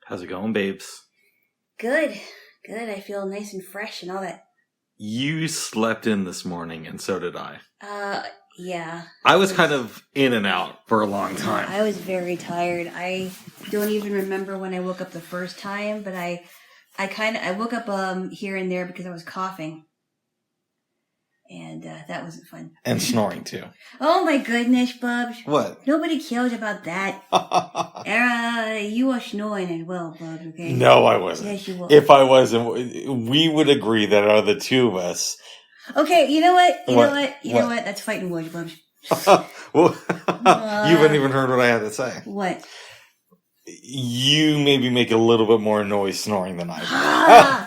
How's it going, babes? Good. I feel nice and fresh and all that. You slept in this morning, and so did I. Yeah. I was kind of in and out for a long time. I was very tired. I don't even remember when I woke up the first time, but I woke up here and there because I was coughing. And that wasn't fun. And snoring, too. Oh, my goodness, Bubs. What? Nobody cares about that. You were snoring as well, Bubs, okay? No, I wasn't. Yes, you were. If I wasn't, we would agree that out of the two of us... Okay, you know what? You know what? That's fighting words, Bubs. Well, you haven't even heard what I had to say. What? You maybe make a little bit more noise snoring than I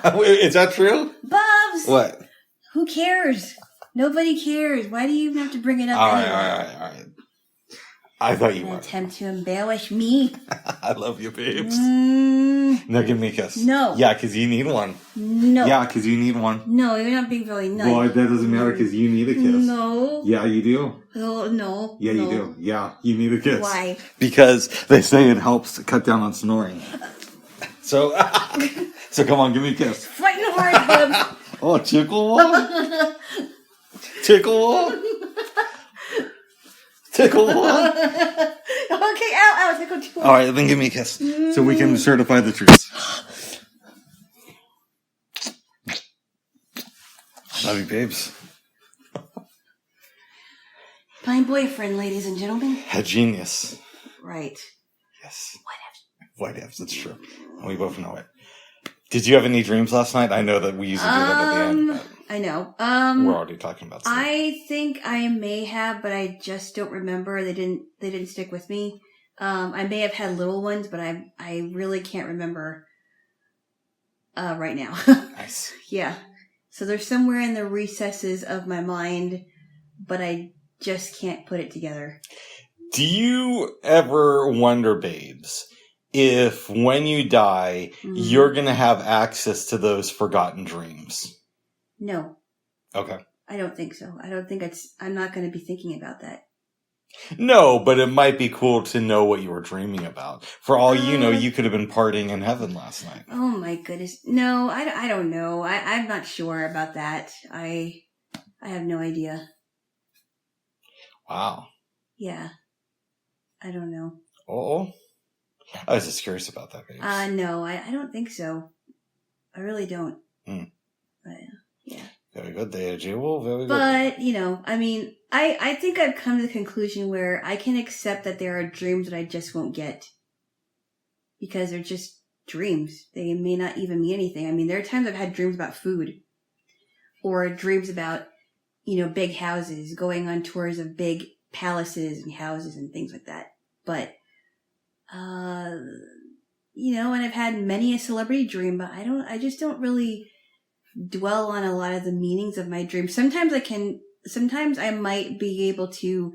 do. Is that true? Bubs! What? Who cares? Nobody cares. Why do you even have to bring it up All anyway? right. I thought you were. Attempt to embellish me. I love you, babes. Now give me a kiss. No. Yeah, because you need one. No. Yeah, because you need one. No, you're not being very nice. Well, that doesn't matter because you need a kiss. No. Yeah, you do. Oh, no. Yeah, no. you do. Yeah, you need a kiss. Why? Because they say it helps to cut down on snoring. So come on, give me a kiss. Fighting hard, Bubs. Oh, tickle one? Tickle one? Tickle one? Okay, ow, tickle two. All right, then give me a kiss so we can certify the truth. Love you, babes. My boyfriend, ladies and gentlemen. A genius. Right. Yes. White F's, that's true. And we both know it. Did you have any dreams last night? I know that we usually do that at the end. But I know. we're already talking about stuff. I think I may have, but I just don't remember. They didn't stick with me. I may have had little ones, but I really can't remember right now. Nice. Yeah. So they're somewhere in the recesses of my mind, but I just can't put it together. Do you ever wonder, babes, if when you die, you're going to have access to those forgotten dreams? No. Okay. I don't think so. I'm not going to be thinking about that. No, but it might be cool to know what you were dreaming about. For all you know, you could have been partying in heaven last night. Oh my goodness. No, I don't know. I'm not sure about that. I have no idea. Wow. Yeah. I don't know. Oh. I was just curious about that, babes. No, I don't think so. I really don't. But, yeah. Very good there, Jaylo. Very good. But, I think I've come to the conclusion where I can accept that there are dreams that I just won't get. Because they're just dreams. They may not even mean anything. There are times I've had dreams about food. Or dreams about, big houses, going on tours of big palaces and houses and things like that. But, and I've had many a celebrity dream, but I just don't really dwell on a lot of the meanings of my dreams. Sometimes I might be able to,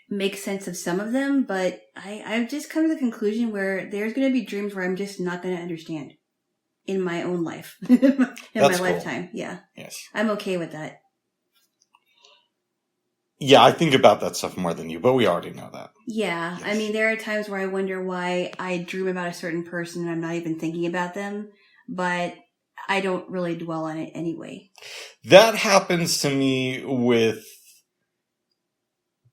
make sense of some of them, but I've just come to the conclusion where there's going to be dreams where I'm just not going to understand in my own life, in my lifetime. Yeah. Yes. I'm okay with that. Yeah, I think about that stuff more than you, but we already know that. Yeah. Yes. There are times where I wonder why I dream about a certain person and I'm not even thinking about them, but I don't really dwell on it anyway. That happens to me with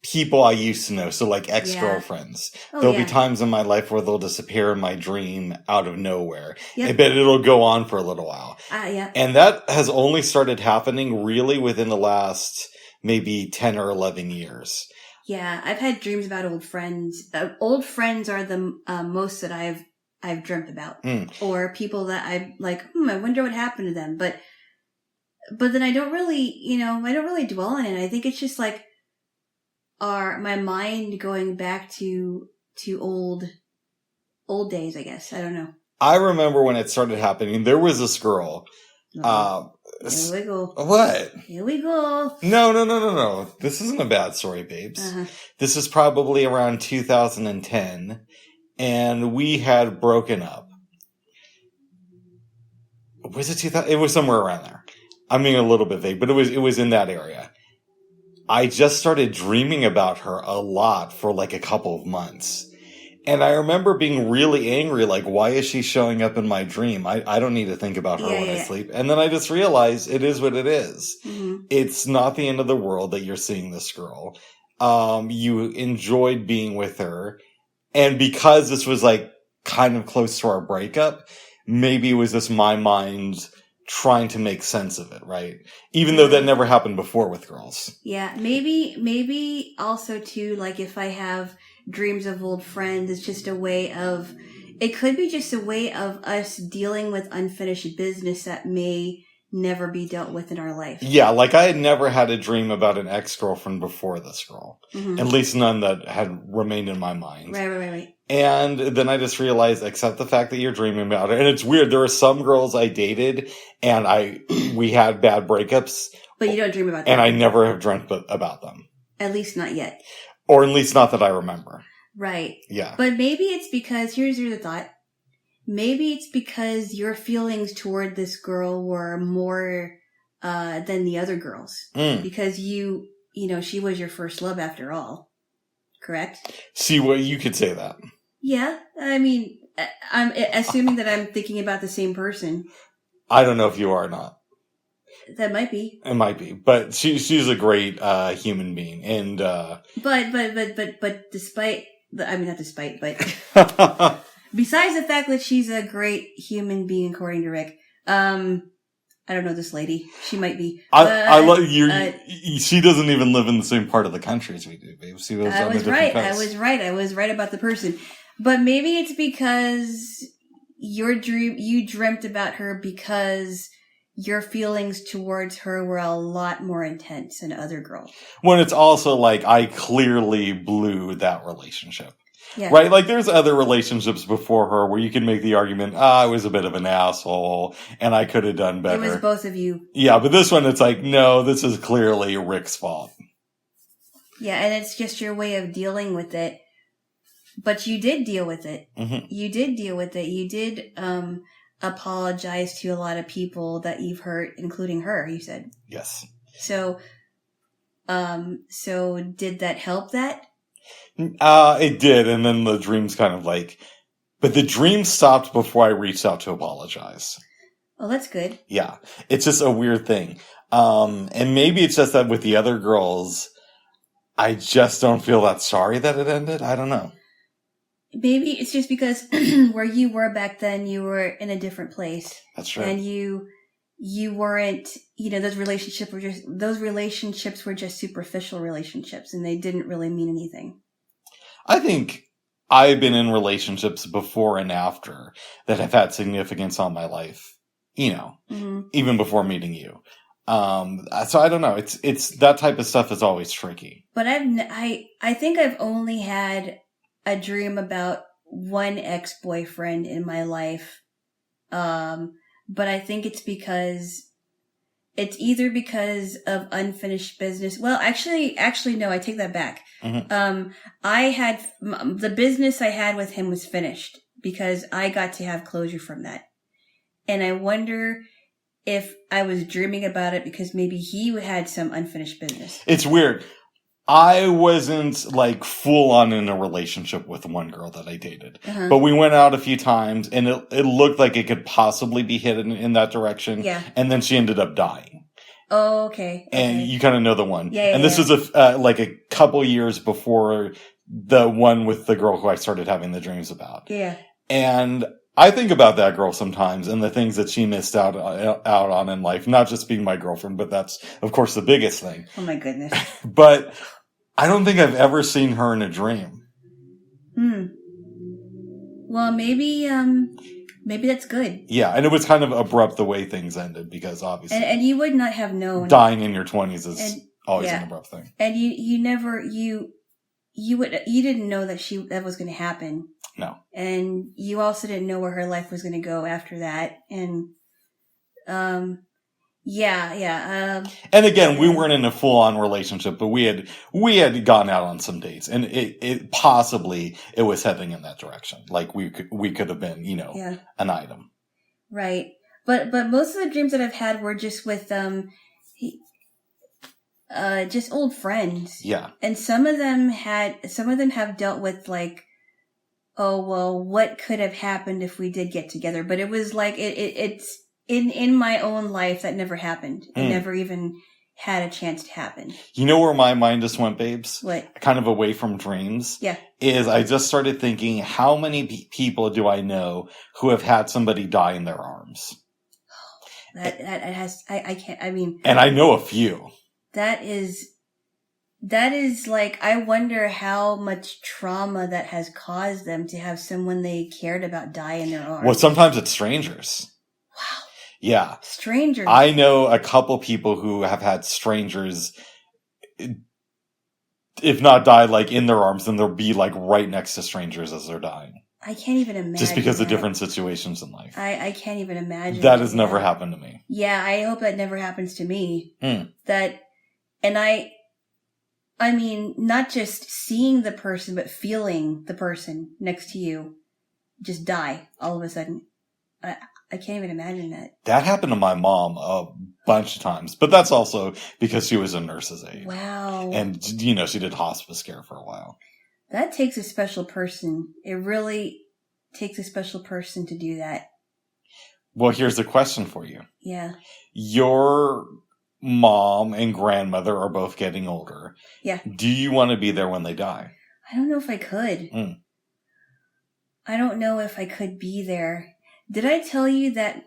people I used to know, so like ex-girlfriends. Yeah. There'll be times in my life where they'll disappear in my dream out of nowhere. Yep. But it'll go on for a little while. Yeah. And that has only started happening really within the last maybe 10 or 11 years. Yeah, I've had dreams about old friends. Old friends are the most that I've dreamt about. Or people that I'm like, I wonder what happened to them. But then I don't really dwell on it. I think it's just like my mind going back to old days, I guess. I don't know. I remember when it started happening, there was this girl. Here we go. What? Here we go. No. This isn't a bad story, babes. Uh-huh. This is probably around 2010, and we had broken up. Was it 2000? It was somewhere around there. I'm being a little bit vague, but it was in that area. I just started dreaming about her a lot for like a couple of months. And I remember being really angry, like, why is she showing up in my dream? I don't need to think about her when I sleep. And then I just realized it is what it is. Mm-hmm. It's not the end of the world that you're seeing this girl. You enjoyed being with her. And because this was like kind of close to our breakup, maybe it was just my mind trying to make sense of it, right? Even though that never happened before with girls. Yeah, maybe also too, like if I have dreams of old friends, it's just a way of, it could be just a way of us dealing with unfinished business that may never be dealt with in our life. Yeah, like I had never had a dream about an ex-girlfriend before this girl. Mm-hmm. At least none that had remained in my mind. Right. And then I just realized, accept the fact that you're dreaming about it. And it's weird. There were some girls I dated and we had bad breakups. But you don't dream about that. And I never have dreamt about them. At least not yet. Or at least not that I remember. Right. Yeah. But maybe it's because, here's the thought. Maybe it's because your feelings toward this girl were more than the other girls. Because you know, she was your first love after all. Correct? See, well, you could say that. Yeah. I mean, I'm assuming that I'm thinking about the same person. I don't know if you are or not. That might be. It might be. But she's a great human being. And But despite not despite, but besides the fact that she's a great human being, according to Rick, I don't know this lady. She might be. I love you. She doesn't even live in the same part of the country as we do, babe. She lives on a different right. coast. I was right about the person. But maybe it's because you dreamt about her because your feelings towards her were a lot more intense than other girls. When it's also like I clearly blew that relationship. Yeah. Right? Like there's other relationships before her where you can make the argument, I was a bit of an asshole and I could have done better. It was both of you. Yeah, but this one it's like, no, this is clearly Rick's fault. Yeah, and it's just your way of dealing with it. But you did deal with it. Mm-hmm. You did deal with it. You did apologize to a lot of people that you've hurt, including her, you said. Yes. So did that help that? It did, and then the dreams kind of like, but the dream stopped before I reached out to apologize. Oh, that's good. Yeah. It's just a weird thing. And maybe it's just that with the other girls, I just don't feel that sorry that it ended. I don't know. Maybe it's just because where you were back then, you were in a different place. That's true. And you weren't, those relationships were just superficial relationships and they didn't really mean anything. I think I've been in relationships before and after that have had significance on my life, mm-hmm. even before meeting you. So I don't know. It's that type of stuff is always tricky. But I think I've only had a dream about one ex-boyfriend in my life. But I think it's either because of unfinished business. Well, actually, no, I take that back. Mm-hmm. The business I had with him was finished because I got to have closure from that. And I wonder if I was dreaming about it because maybe he had some unfinished business. It's weird. I wasn't like full on in a relationship with one girl that I dated, but we went out a few times and it looked like it could possibly be hidden in that direction. Yeah. And then she ended up dying. Oh, okay. And you kind of know the one. Yeah. And this was like a couple years before the one with the girl who I started having the dreams about. Yeah. And I think about that girl sometimes and the things that she missed out on in life, not just being my girlfriend, but that's, of course, the biggest thing. Oh, my goodness. But I don't think I've ever seen her in a dream. Well, maybe that's good. Yeah, and it was kind of abrupt the way things ended because obviously. And you would not have known. Dying in your 20s is always an abrupt thing. And you didn't know that was going to happen. No. And you also didn't know where her life was going to go after that. And, yeah. And again, we weren't in a full-on relationship, but we had gone out on some dates, and it possibly was heading in that direction. Like we could have been, an item. Right. But most of the dreams that I've had were just with, just old friends. Yeah. And some of them have dealt with like, oh, well, what could have happened if we did get together? But it was like, it's in my own life that never happened. It never even had a chance to happen. You know where my mind just went, babes? What? Kind of away from dreams. Yeah. Is I just started thinking, how many people do I know who have had somebody die in their arms? That has, I can't, I mean. And I know a few. That is like, I wonder how much trauma that has caused them to have someone they cared about die in their arms. Well, sometimes it's strangers. Wow. Yeah. Strangers. I know a couple people who have had strangers, if not die like in their arms, then they'll be like right next to strangers as they're dying. I can't even imagine. Just because of different situations in life. I can't even imagine. That has never happened to me. Yeah, I hope that never happens to me. Mm. And I mean, not just seeing the person, but feeling the person next to you just die all of a sudden. I can't even imagine that. That happened to my mom a bunch of times, but that's also because she was a nurse's aide. Wow. And, you know, she did hospice care for a while. That takes a special person. It really takes a special person to do that. Well, here's a question for you. Yeah. Your mom and grandmother are both getting older. Yeah. Do you want to be there when they die? I don't know if I could. I don't know if I could be there. Did I tell you that?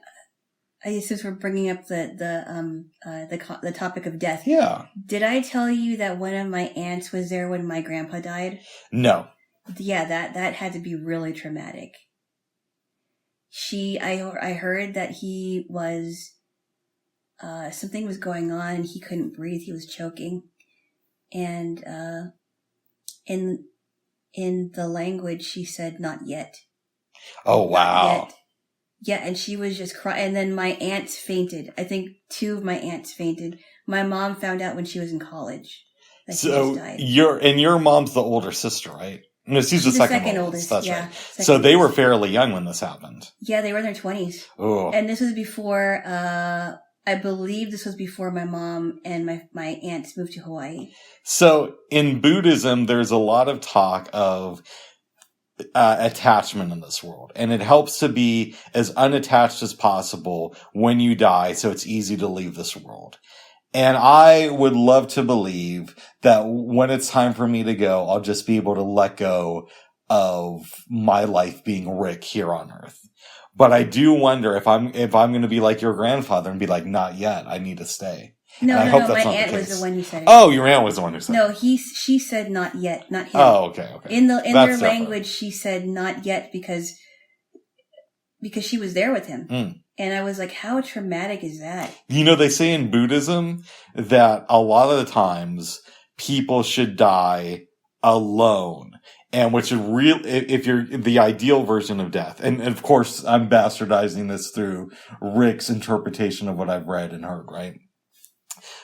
Since we're bringing up the topic of death, yeah. Did I tell you that one of my aunts was there when my grandpa died? No. Yeah, that had to be really traumatic. I heard that he was something was going on and he couldn't breathe. He was choking, and in the language she said, "Not yet." Oh wow. Not yet. Yeah, and she was just crying. And then my aunts fainted. I think 2 of my aunts fainted. My mom found out when she was in college that she just died. Your mom's the older sister, right? No, she's the second oldest. That's right. So they were fairly young when this happened. Yeah, they were in their 20s. Oh. And this was before, I believe this was before my mom and my aunts moved to Hawaii. So in Buddhism, there's a lot of talk of attachment in this world, and it helps to be as unattached as possible when you die, so it's easy to leave this world. And I would love to believe that when it's time for me to go, I'll just be able to let go of my life being Rick here on Earth. But I do wonder if I'm going to be like your grandfather and be like, not yet, I need to stay. No, my aunt was the one who said it. Oh, your aunt was the one who said it. No, she said not yet, not him. Oh, okay. In their language, she said not yet because she was there with him. Mm. And I was like, how traumatic is that? You know, they say in Buddhism that a lot of the times people should die alone. And which is real, if you're the ideal version of death. And of course, I'm bastardizing this through Rick's interpretation of what I've read and heard, right?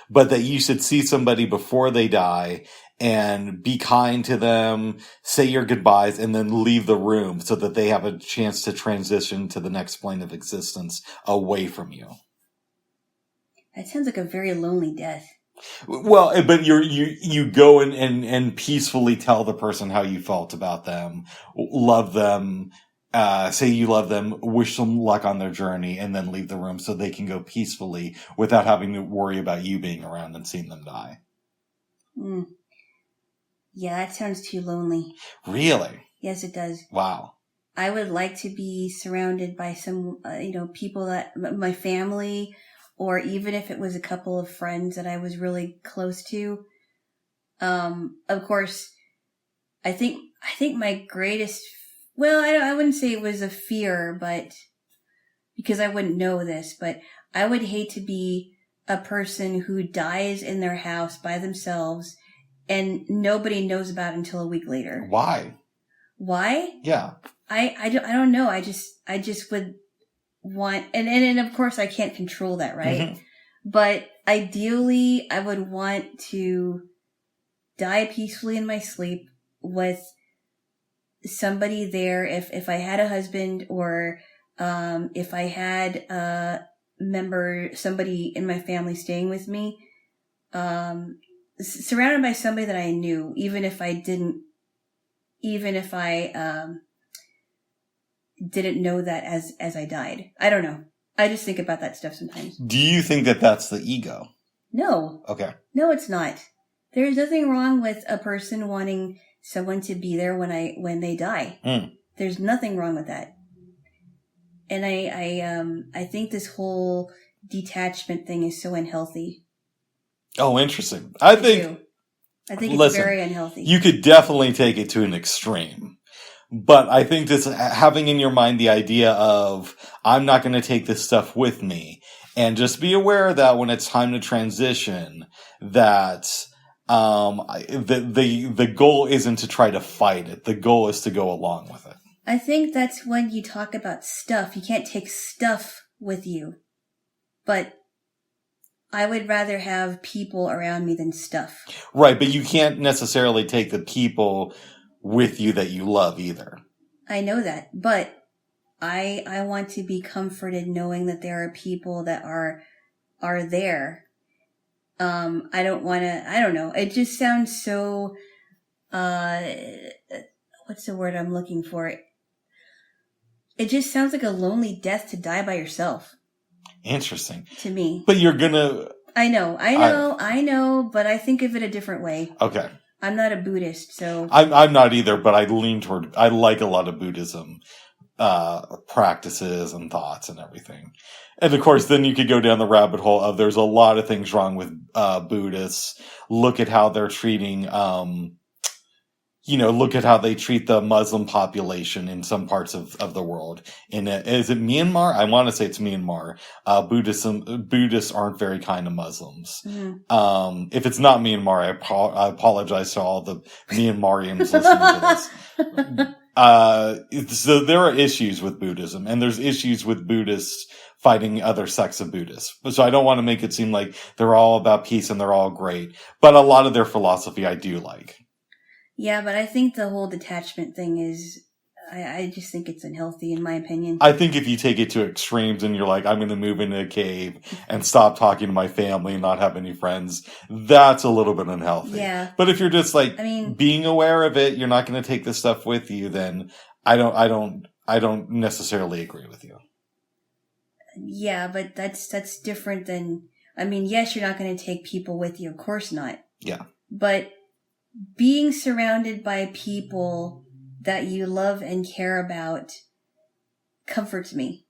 But that you should see somebody before they die and be kind to them, say your goodbyes, and then leave the room so that they have a chance to transition to the next plane of existence away from you. That sounds like a very lonely death. Well, but you go and peacefully tell the person how you felt about them, love them, say you love them, wish them luck on their journey, and then leave the room so they can go peacefully without having to worry about you being around and seeing them die. Mm. Yeah, that sounds too lonely. Really? Yes, it does. Wow. I would like to be surrounded by some, people that my family, or even if it was a couple of friends that I was really close to. Of course, I think my greatest, well, I wouldn't say it was a fear, but because I wouldn't know this, but I would hate to be a person who dies in their house by themselves and nobody knows about it until a week later. Why? Why? Yeah. I don't know. I just would want, and of course I can't control that, right? Mm-hmm. But ideally I would want to die peacefully in my sleep with somebody there. If I had a husband, or if I had a member, somebody in my family staying with me, surrounded by somebody that I knew, even if I didn't know that as I died. I don't know. I just think about that stuff sometimes. Do you think that that's the ego? No. Okay. No, it's not. There's nothing wrong with a person wanting someone to be there when they die. There's nothing wrong with that. And I think this whole detachment thing is so unhealthy. Oh, interesting. I think it's very unhealthy. You could definitely take it to an extreme. But I think this, having in your mind the idea of, I'm not going to take this stuff with me, and just be aware that when it's time to transition, that the goal isn't to try to fight it. The goal is to go along with it. I think that's when you talk about stuff. You can't take stuff with you. But I would rather have people around me than stuff. Right, but you can't necessarily take the people with you that you love either. I know that, but I want to be comforted knowing that there are people that are there. I don't want to, I don't know. It just sounds so, what's the word I'm looking for? It just sounds like a lonely death to die by yourself. Interesting. To me. But you're gonna... I know, but I think of it a different way. Okay. I'm not a Buddhist, so... I'm not either, but I lean toward... I like a lot of Buddhism practices and thoughts and everything. And of course, then you could go down the rabbit hole of there's a lot of things wrong with Buddhists. Look at how they're treating... look at how they treat the Muslim population in some parts of the world. Is it Myanmar? I want to say it's Myanmar. Buddhists aren't very kind to Muslims. Mm-hmm. If it's not Myanmar, I apologize to all the Myanmarians listening to this. So there are issues with Buddhism, and there's issues with Buddhists fighting other sects of Buddhists. So I don't want to make it seem like they're all about peace and they're all great. But a lot of their philosophy I do like. Yeah, but I think the whole detachment thing is, I just think it's unhealthy in my opinion. I think if you take it to extremes and you're like, I'm going to move into a cave and stop talking to my family and not have any friends, that's a little bit unhealthy. Yeah. But if you're just like being aware of it, you're not going to take this stuff with you, then I don't necessarily agree with you. Yeah, but that's different than, yes, you're not going to take people with you. Of course not. Yeah. But being surrounded by people that you love and care about comforts me.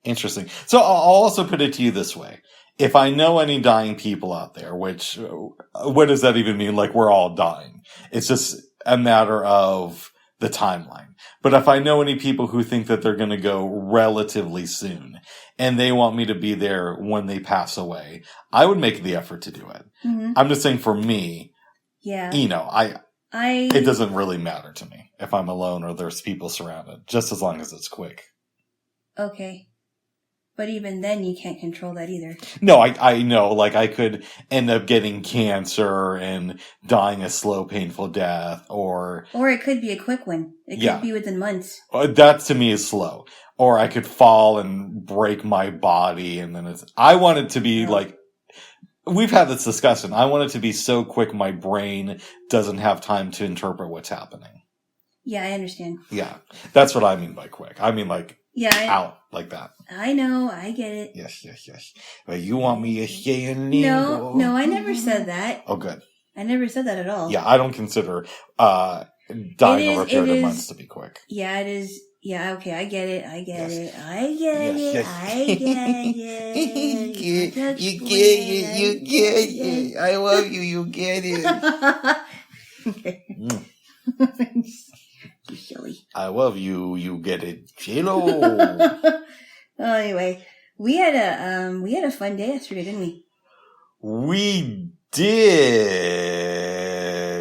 Interesting. So I'll also put it to you this way. If I know any dying people out there, which, what does that even mean? Like, we're all dying. It's just a matter of the timeline. But if I know any people who think that they're going to go relatively soon and they want me to be there when they pass away, I would make the effort to do it. Mm-hmm. I'm just saying for me, yeah. It doesn't really matter to me if I'm alone or there's people surrounded, just as long as it's quick. Okay. But even then, you can't control that either. No, I know. Like, I could end up getting cancer and dying a slow, painful death, or it could be a quick one. It could be within months. That to me is slow. Or I could fall and break my body, and then I want it to be like, we've had this discussion. I want it to be so quick my brain doesn't have time to interpret what's happening. Yeah, I understand. Yeah. That's what I mean by quick. I mean like out like that. I know. I get it. Yes. But you want me to stay in limbo? No, I never said that. Oh, good. I never said that at all. Yeah, I don't consider dying over a period of months to be quick. Yeah, it is. Yeah, okay, I get it. You get it. I love you, you get it. Okay. You silly. I love you, you get it. Jaylo. Well, anyway, we had a fun day yesterday, didn't we? We did.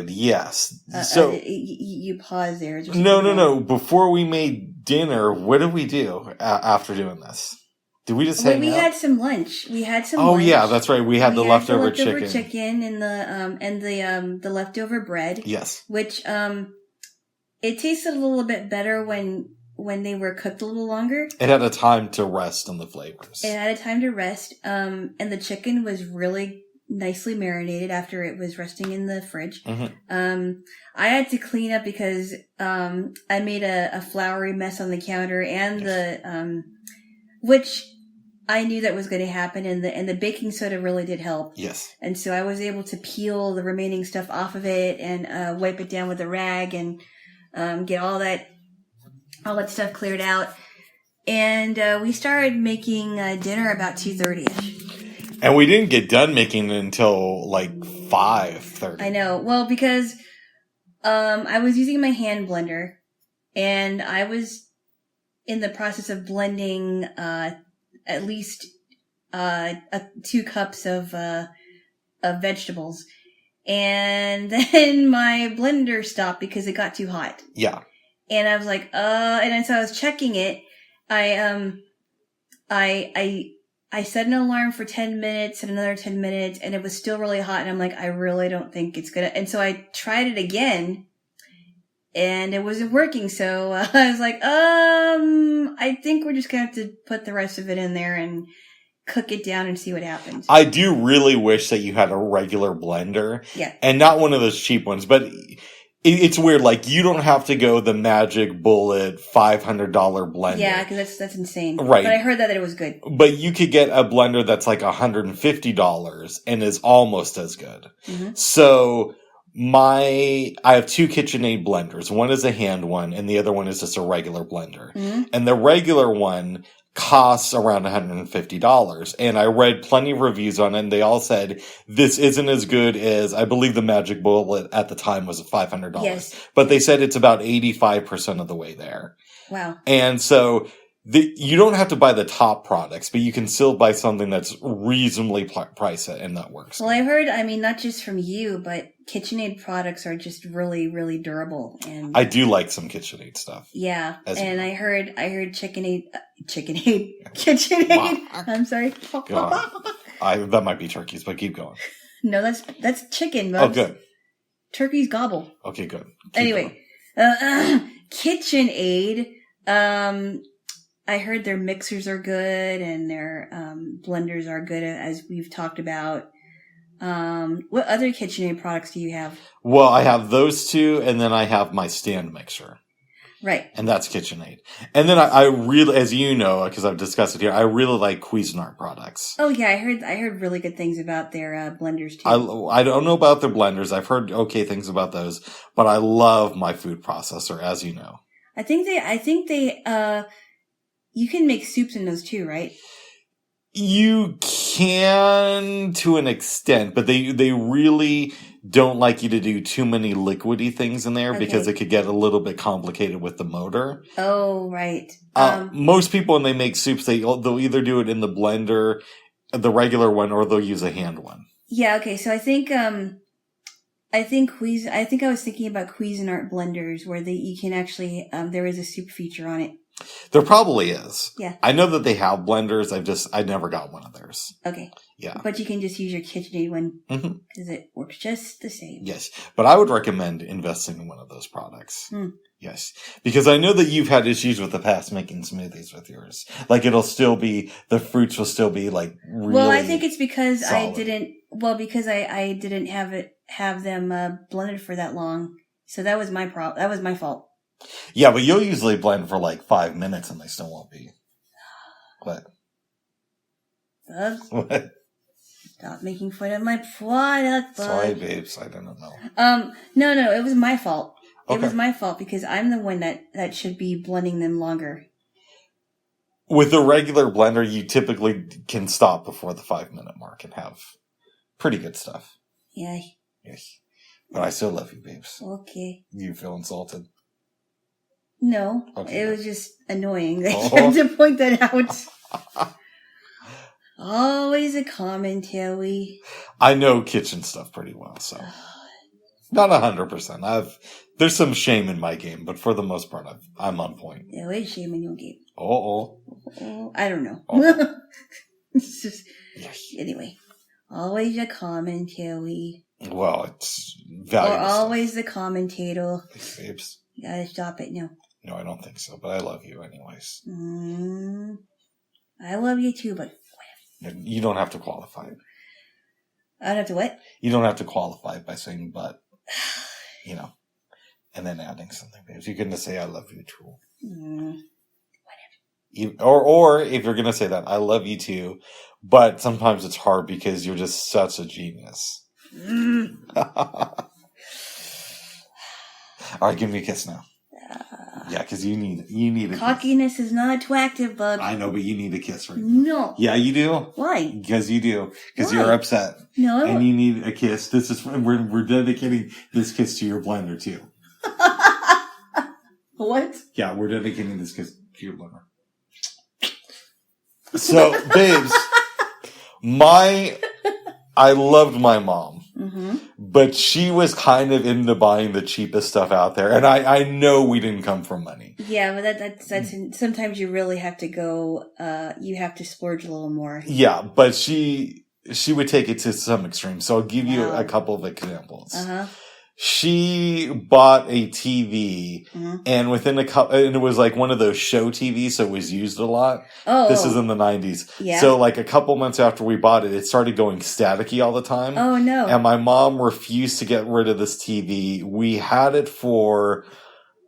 Yes. So you paused there. No. Before we made dinner, what did we do after doing this? Did we just hang out? We had some lunch. Oh yeah, that's right. We had the leftover chicken and the leftover bread. Yes. Which it tasted a little bit better when they were cooked a little longer. It had a time to rest in the flavors. It had a time to rest. And the chicken was really nicely marinated after it was resting in the fridge. Mm-hmm. I had to clean up because I made a floury mess on the counter and the which I knew that was going to happen, and the baking soda really did help. Yes. And so I was able to peel the remaining stuff off of it and wipe it down with a rag and get all that stuff cleared out. And we started making dinner about 2:30ish. And we didn't get done making it until like 5:30. I know. Well, because I was using my hand blender, and I was in the process of blending at least 2 cups of vegetables, and then my blender stopped because it got too hot. Yeah. And I was like, and then so I was checking it. I set an alarm for 10 minutes and another 10 minutes, and it was still really hot. And I'm like, I really don't think it's gonna. And so I tried it again, and it wasn't working. So I was like, I think we're just gonna have to put the rest of it in there and cook it down and see what happens. I do really wish that you had a regular blender. Yeah. And not one of those cheap ones, but it's weird. Like, you don't have to go the Magic Bullet $500 blender. Yeah, because that's insane. Right. But I heard that it was good. But you could get a blender that's like $150 and is almost as good. Mm-hmm. So I have 2 KitchenAid blenders. One is a hand one, and the other one is just a regular blender. Mm-hmm. And the regular one costs around $150. And I read plenty of reviews on it, and they all said this isn't as good as, I believe the Magic Bullet at the time was $500. Yes. But they said it's about 85% of the way there. Wow. And so you don't have to buy the top products, but you can still buy something that's reasonably priced, and that works. Well, I heard, not just from you, but KitchenAid products are just really, really durable. And I do like some KitchenAid stuff. Yeah. And I heard KitchenAid. Wow. I'm sorry. That might be turkeys, but keep going. No, that's chicken, Bubs. Oh, good. Turkeys gobble. Okay, good. Anyway, KitchenAid. I heard their mixers are good and their blenders are good, as we've talked about. What other KitchenAid products do you have? Well, I have those 2, and then I have my stand mixer. Right. And that's KitchenAid. And then I really, as you know, because I've discussed it here, I really like Cuisinart products. Oh yeah, I heard really good things about their blenders too. I don't know about their blenders. I've heard okay things about those, but I love my food processor, as you know. I think they you can make soups in those too, right? You can to an extent, but they really don't like you to do too many liquidy things in there because it could get a little bit complicated with the motor. Oh, right. Most people, when they make soups, they'll either do it in the blender, the regular one, or they'll use a hand one. Yeah. Okay. So I think I was thinking about Cuisinart blenders where you can actually there is a soup feature on it. There probably is. Yeah. I know that they have blenders. I never got one of theirs. Okay. Yeah. But you can just use your KitchenAid one because it works just the same. Yes. But I would recommend investing in one of those products. Yes. Because I know that you've had issues with the past making smoothies with yours. Like the fruits will still be like really Well, I think it's because solid. I didn't have them blended for that long. So that was my problem. That was my fault. Yeah, but you'll usually blend for like 5 minutes and they still won't be. What? What? Stop making fun of my product, bud. Sorry, babes. I didn't know. No, it was my fault. Okay. It was my fault because I'm the one that should be blending them longer. With a regular blender, you typically can stop before the 5-minute mark and have pretty good stuff. Yeah. Yes. But I still love you, babes. Okay. You feel insulted? No. Okay. It was just annoying that you had to point that out. Always a commentary. I know kitchen stuff pretty well, so. Not 100%. There's some shame in my game, but for the most part, I'm on point. There is shame in your game. I don't know. It's just, anyway. Always a commentary. Well, it's valuable. Or always the commentator. Babes. You gotta stop it now. No, I don't think so, but I love you anyways. I love you too, but whatever. You don't have to qualify it. I don't have to what? You don't have to qualify by saying but. You know. And then adding something. If you're going to say I love you too. Whatever. Or if you're going to say that, I love you too. But sometimes it's hard because you're just such a genius. All right, give me a kiss now. Yeah, because you need a cockiness kiss. Is not attractive, bub. I know, but you need a kiss right now. No. Yeah, you do. Why? Because you do. Because you're upset. No. And you need a kiss. This is we're dedicating this kiss to your blender too. What? Yeah, we're dedicating this kiss to your blender. So, babes, I loved my mom, but she was kind of into buying the cheapest stuff out there. And I know we didn't come from money. Yeah, but that's sometimes you really have to go, you have to splurge a little more. Yeah, but she would take it to some extreme. So I'll give you a couple of examples. She bought a TV and within and it was like one of those show TVs, so it was used a lot. Oh. This is in the 90s. Yeah. So like a couple months after we bought it, it started going staticky all the time. Oh no. And my mom refused to get rid of this TV. We had it for,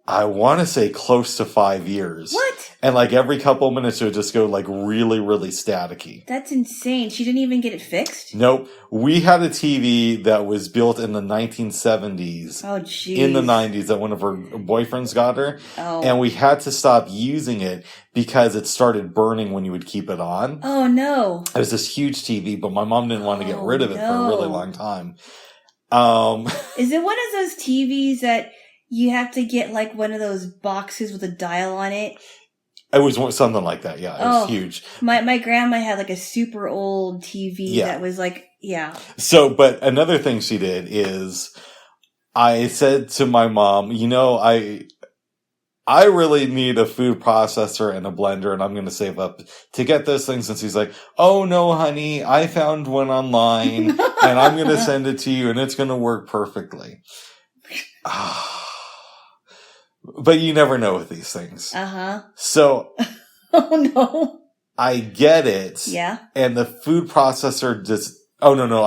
I want to say close to 5 years. What? And like every couple of minutes it would just go like really, really staticky. That's insane. She didn't even get it fixed? Nope. We had a TV that was built in the 1970s. Oh, jeez. In the 90s that one of her boyfriends got her. Oh. And we had to stop using it because it started burning when you would keep it on. Oh, no. It was this huge TV, but my mom didn't want to get rid of it for a really long time. Is it one of those TVs that you have to get like one of those boxes with a dial on it? It was something like that, yeah. It was huge. My grandma had like a super old TV that was like, yeah. So, but another thing she did is I said to my mom, you know, I really need a food processor and a blender and I'm going to save up to get those things. And she's like, oh no, honey, I found one online and I'm going to send it to you and it's going to work perfectly. But you never know with these things. So. Oh no. I get it. Yeah. And the food processor just, oh no,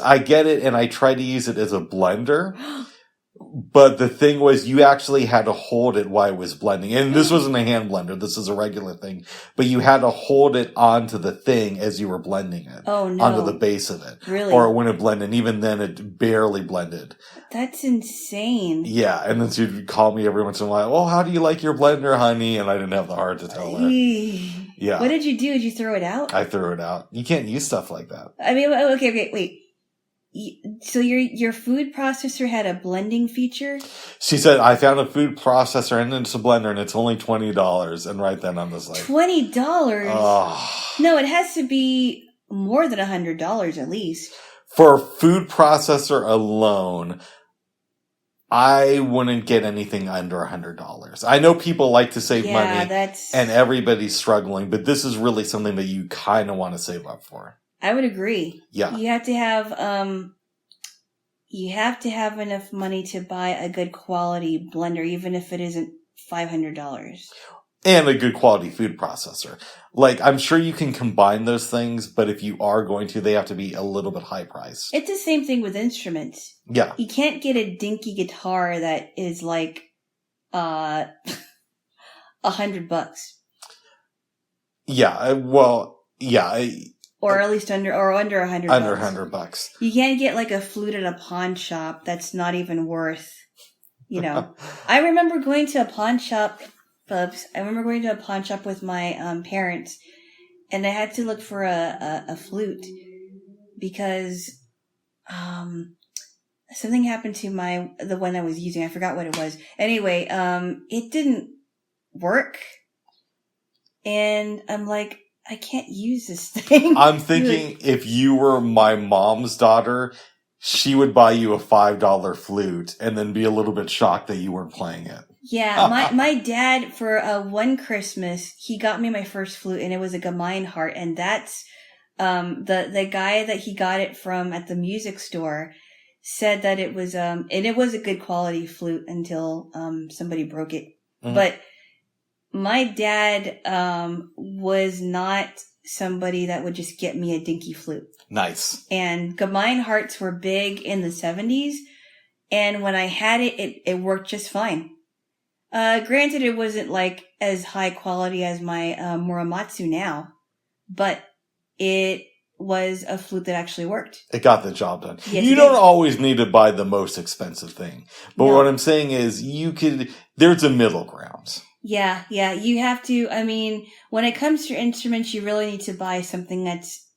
I get it and I try to use it as a blender. But the thing was, you actually had to hold it while it was blending. And this wasn't a hand blender. This is a regular thing. But you had to hold it onto the thing as you were blending it. Oh, no. Onto the base of it. Really? Or when it blended. And even then, it barely blended. That's insane. Yeah. And then she'd call me every once in a while. Well, how do you like your blender, honey? And I didn't have the heart to tell her. Yeah. What did you do? Did you throw it out? I threw it out. You can't use stuff like that. I mean, okay, wait. So your food processor had a blending feature? She said, I found a food processor and it's a blender and it's only $20. And right then I'm just like, $20? Oh. No, it has to be more than $100 at least. For a food processor alone, I wouldn't get anything under $100. I know people like to save money and everybody's struggling, but this is really something that you kind of want to save up for. I would agree. Yeah. You have to have enough money to buy a good quality blender, even if it isn't $500. And a good quality food processor. Like, I'm sure you can combine those things, but if you are going to, they have to be a little bit high priced. It's the same thing with instruments. Yeah. You can't get a dinky guitar that is like, $100. Yeah. Well, yeah. Or at least under $100. Under $100. You can't get like a flute at a pawn shop that's not even worth, you know. I remember going to a pawn shop, Bubs. I remember going to a pawn shop with my parents, and I had to look for a flute because something happened to the one I was using. I forgot what it was. Anyway, it didn't work, and I'm like, I can't use this thing. I'm thinking if you were my mom's daughter, she would buy you a $5 flute and then be a little bit shocked that you weren't playing it. Yeah, my dad, for one Christmas, he got me my first flute, and it was a Gemeinhardt, and that's the guy that he got it from at the music store said that it was and it was a good quality flute until somebody broke it. Mm-hmm. But my dad was not somebody that would just get me a dinky flute. Nice. And Gamein Hearts were big in the 70s. And when I had it worked just fine. Granted, it wasn't like as high quality as my Muramatsu now, but it was a flute that actually worked. It got the job done. Yes, you don't always need to buy the most expensive thing. But No. what I'm saying is there's a middle ground. Yeah. You have to, I mean, when it comes to instruments, you really need to buy something that's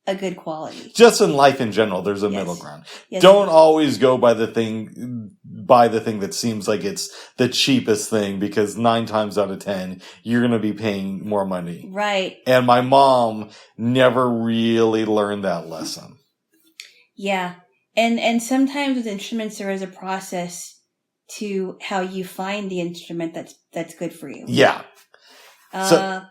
a good quality. Just in life in general, there's a middle ground. Yes. Don't always go buy the thing that seems like it's the cheapest thing, because 9 times out of 10, you're going to be paying more money. Right. And my mom never really learned that lesson. Yeah. And sometimes with instruments, there is a process to how you find the instrument that's good for you. Yeah. Yeah.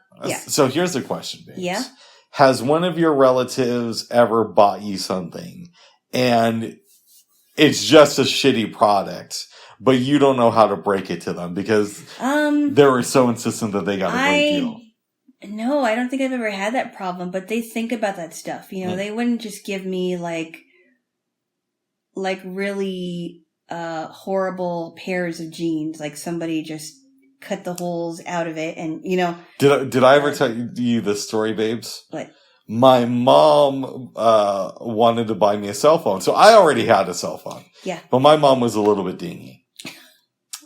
So here's the question, babes. Yeah. Has one of your relatives ever bought you something and it's just a shitty product, but you don't know how to break it to them because they were so insistent that they got a great deal? No, I don't think I've ever had that problem, but they think about that stuff. You know, They wouldn't just give me like really horrible pairs of jeans, like somebody just cut the holes out of it, and Did I ever tell you this story, babes? What? My mom wanted to buy me a cell phone, so I already had a cell phone. Yeah. But my mom was a little bit dingy,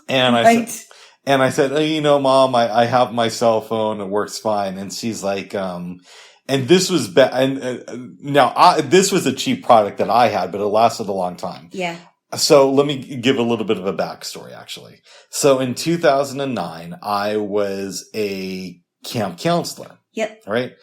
and I said, oh, Mom, I have my cell phone, it works fine. And she's like, and this was this was a cheap product that I had, but it lasted a long time. Yeah. So let me give a little bit of a backstory, actually. So in 2009, I was a camp counselor. Yep. Right?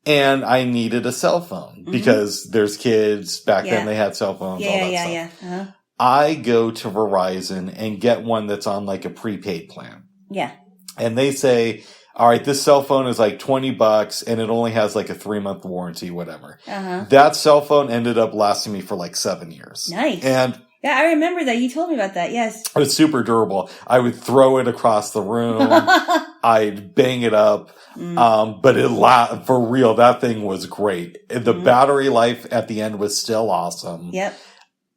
And I needed a cell phone because there's kids back then, they had cell phones, all that stuff. Yeah. Uh-huh. I go to Verizon and get one that's on like a prepaid plan. Yeah. And they say, all right, this cell phone is like $20 and it only has like a 3-month warranty, whatever. Uh-huh. That cell phone ended up lasting me for like 7 years. Nice. And yeah, I remember that. You told me about that. Yes. It was super durable. I would throw it across the room. I'd bang it up. But for real, that thing was great. The battery life at the end was still awesome. Yep.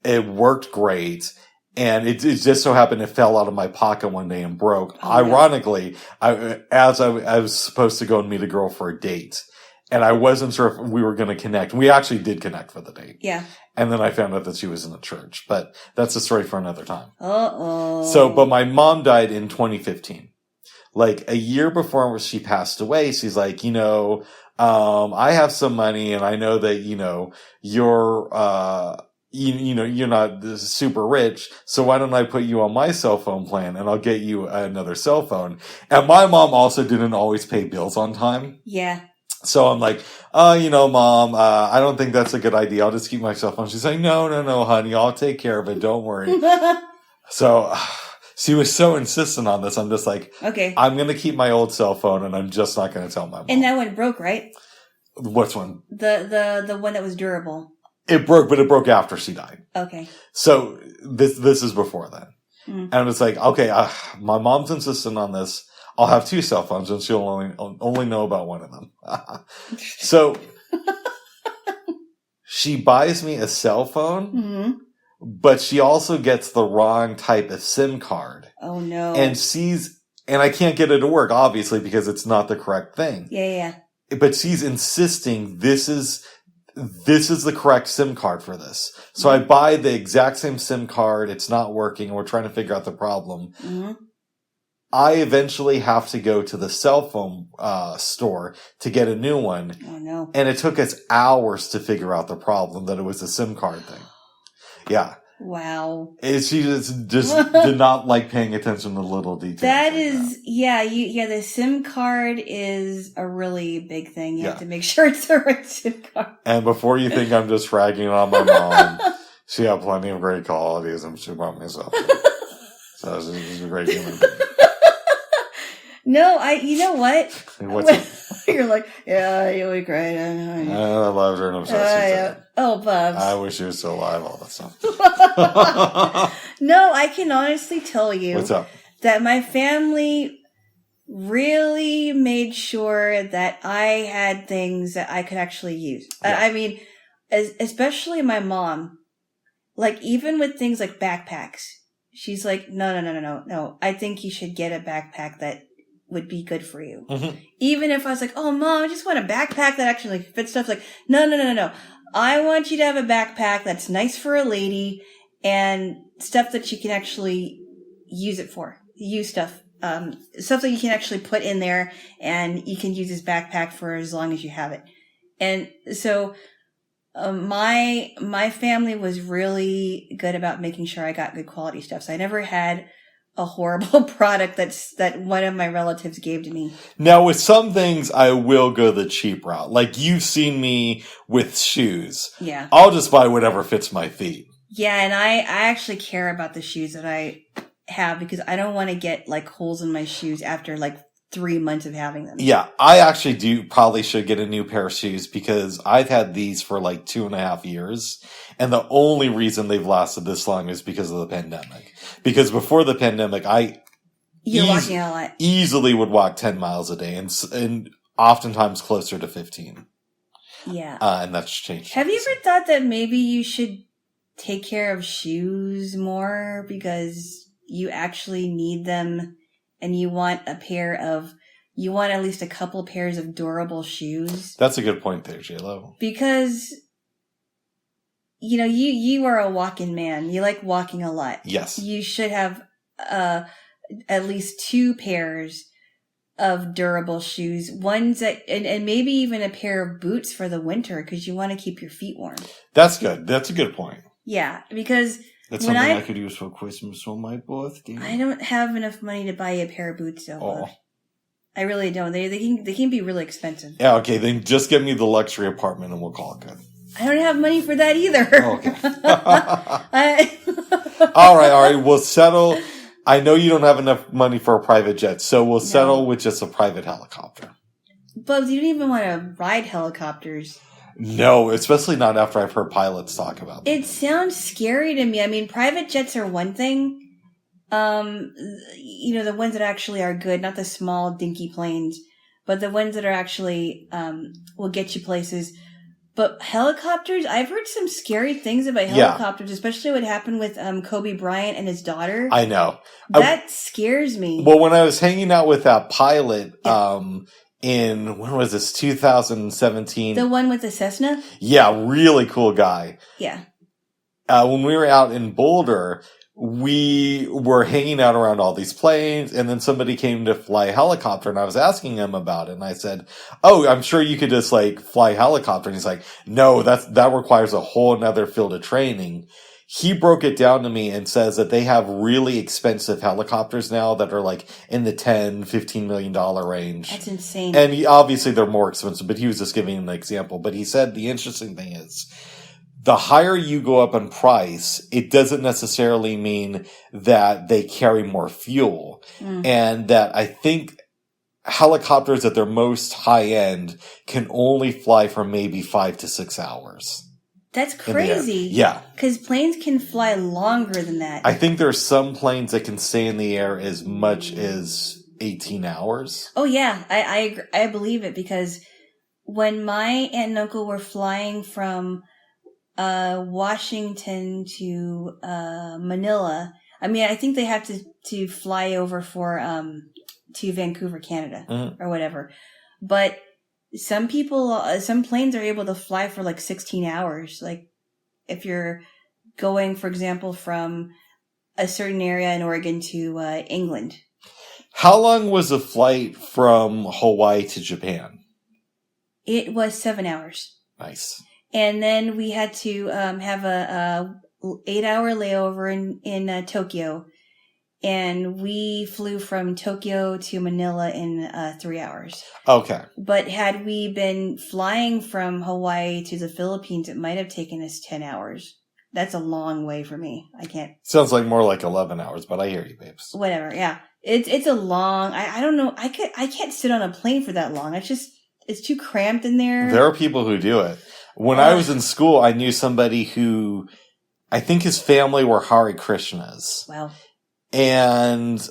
It worked great. And it just so happened it fell out of my pocket one day and broke. Oh, Ironically, I was supposed to go and meet a girl for a date. And I wasn't sure if we were going to connect. We actually did connect for the date. Yeah. And then I found out that she was in the church. But that's a story for another time. Uh-oh. But my mom died in 2015. Like a year before she passed away, she's like, I have some money and I know that, you're, you're not super rich. So why don't I put you on my cell phone plan and I'll get you another cell phone. And my mom also didn't always pay bills on time. Yeah. So I'm like, Mom, I don't think that's a good idea. I'll just keep my cell phone. She's like, no, honey, I'll take care of it. Don't worry. So she was so insistent on this. I'm just like, okay, I'm going to keep my old cell phone and I'm just not going to tell my mom. And that one broke, right? Which one? The one that was durable. It broke, but it broke after she died. Okay. So this is before then. And it's like, okay, my mom's insistent on this. I'll have 2 cell phones and she'll only know about one of them. So she buys me a cell phone, but she also gets the wrong type of SIM card. Oh no. And I can't get it to work, obviously, because it's not the correct thing. Yeah. But she's insisting this is the correct SIM card for this. So I buy the exact same SIM card. It's not working. And we're trying to figure out the problem. I eventually have to go to the cell phone store to get a new one. Oh no. And it took us hours to figure out the problem, that it was a SIM card thing. Yeah. Wow. She just did not like paying attention to little details. That is, the SIM card is a really big thing. You have to make sure it's the right SIM card. And before you think I'm just ragging on my mom, she had plenty of great qualities and she bought me something. So she's a great human being. No, you know what? What's You're like, yeah, you're great. I love her and obsessed with her. Oh, Bubs. I wish she was still alive, all that stuff. No, I can honestly tell you. What's up? That my family really made sure that I had things that I could actually use. Yeah. I mean, especially my mom, like even with things like backpacks, she's like, no. I think you should get a backpack that would be good for you. Mm-hmm. Even if I was like, oh, Mom, I just want a backpack that actually fits stuff. Like, no. I want you to have a backpack that's nice for a lady and stuff that you can actually use it for. Use stuff. Stuff that you can actually put in there and you can use this backpack for as long as you have it. And so, my family was really good about making sure I got good quality stuff. So I never had a horrible product that one of my relatives gave to me. Now, with some things, I will go the cheap route. Like, you've seen me with shoes. Yeah. I'll just buy whatever fits my feet. Yeah, and I actually care about the shoes that I have because I don't want to get, like, holes in my shoes after, like, 3 months of having them. Yeah, I actually probably should get a new pair of shoes because I've had these for, like, 2.5 years. And the only reason they've lasted this long is because of the pandemic. Because before the pandemic, You're walking a lot. Easily would walk 10 miles a day and oftentimes closer to 15. Yeah. And that's changed. Have you ever thought that maybe you should take care of shoes more because you actually need them and you want at least a couple pairs of durable shoes? That's a good point there, Jaylo. Because you are a walking man. You like walking a lot. Yes. You should have at least 2 pairs of durable shoes. Ones that, and maybe even a pair of boots for the winter because you want to keep your feet warm. That's good. That's a good point. Yeah, because that's something I could use for Christmas on my birthday. I don't have enough money to buy a pair of boots, though. I really don't. They can be really expensive. Yeah, okay, then just get me the luxury apartment and we'll call it good. I don't have money for that either. Okay. All right. We'll settle. I know you don't have enough money for a private jet, so we'll settle with just a private helicopter. Bubs, you don't even want to ride helicopters. No, especially not after I've heard pilots talk about them. It sounds scary to me. I mean, private jets are one thing. The ones that actually are good, not the small dinky planes, but the ones that are actually will get you places. But helicopters, I've heard some scary things about helicopters, especially what happened with Kobe Bryant and his daughter. I know. That scares me. Well, when I was hanging out with that pilot in, when was this, 2017? The one with the Cessna? Yeah, really cool guy. Yeah. When we were out in Boulder, we were hanging out around all these planes, and then somebody came to fly a helicopter, and I was asking him about it, and I said, oh, I'm sure you could just, like, fly a helicopter. And he's like, no, that requires a whole nother field of training. He broke it down to me and says that they have really expensive helicopters now that are, like, in the $10, $15 million range. That's insane. And obviously they're more expensive, but he was just giving an example. But he said the interesting thing is, the higher you go up in price, it doesn't necessarily mean that they carry more fuel. And that I think helicopters at their most high end can only fly for maybe 5 to 6 hours. That's crazy. Yeah. Because planes can fly longer than that. I think there's some planes that can stay in the air as much as 18 hours. Oh, yeah. I believe it because when my aunt and uncle were flying from Washington to Manila. I mean, I think they have to fly over for to Vancouver, Canada, or whatever. But some planes are able to fly for like 16 hours. Like if you're going, for example, from a certain area in Oregon to England. How long was the flight from Hawaii to Japan? It was 7 hours. Nice. And then we had to have a 8-hour layover in Tokyo, and we flew from Tokyo to Manila in 3 hours. Okay. But had we been flying from Hawaii to the Philippines, it might have taken us 10 hours. That's a long way for me. I can't. Sounds like more like 11 hours, but I hear you, babes. Whatever. Yeah, it's a long. I don't know. I can't sit on a plane for that long. It's too cramped in there. There are people who do it. When I was in school, I knew somebody who, I think his family were Hare Krishnas. Wow. And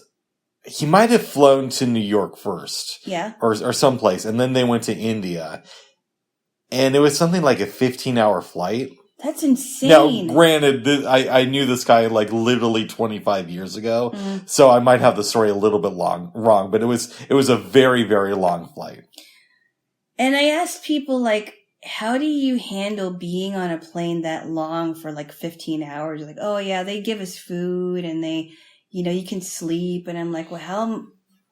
he might have flown to New York first. Yeah. Or someplace. And then they went to India. And it was something like a 15-hour flight. That's insane. Now, granted, I knew this guy like literally 25 years ago. So I might have the story a little bit wrong. But it was a very, very long flight. And I asked people, like, how do you handle being on a plane that long for like 15 hours? Like, oh yeah, they give us food and they, you can sleep. And I'm like, well, how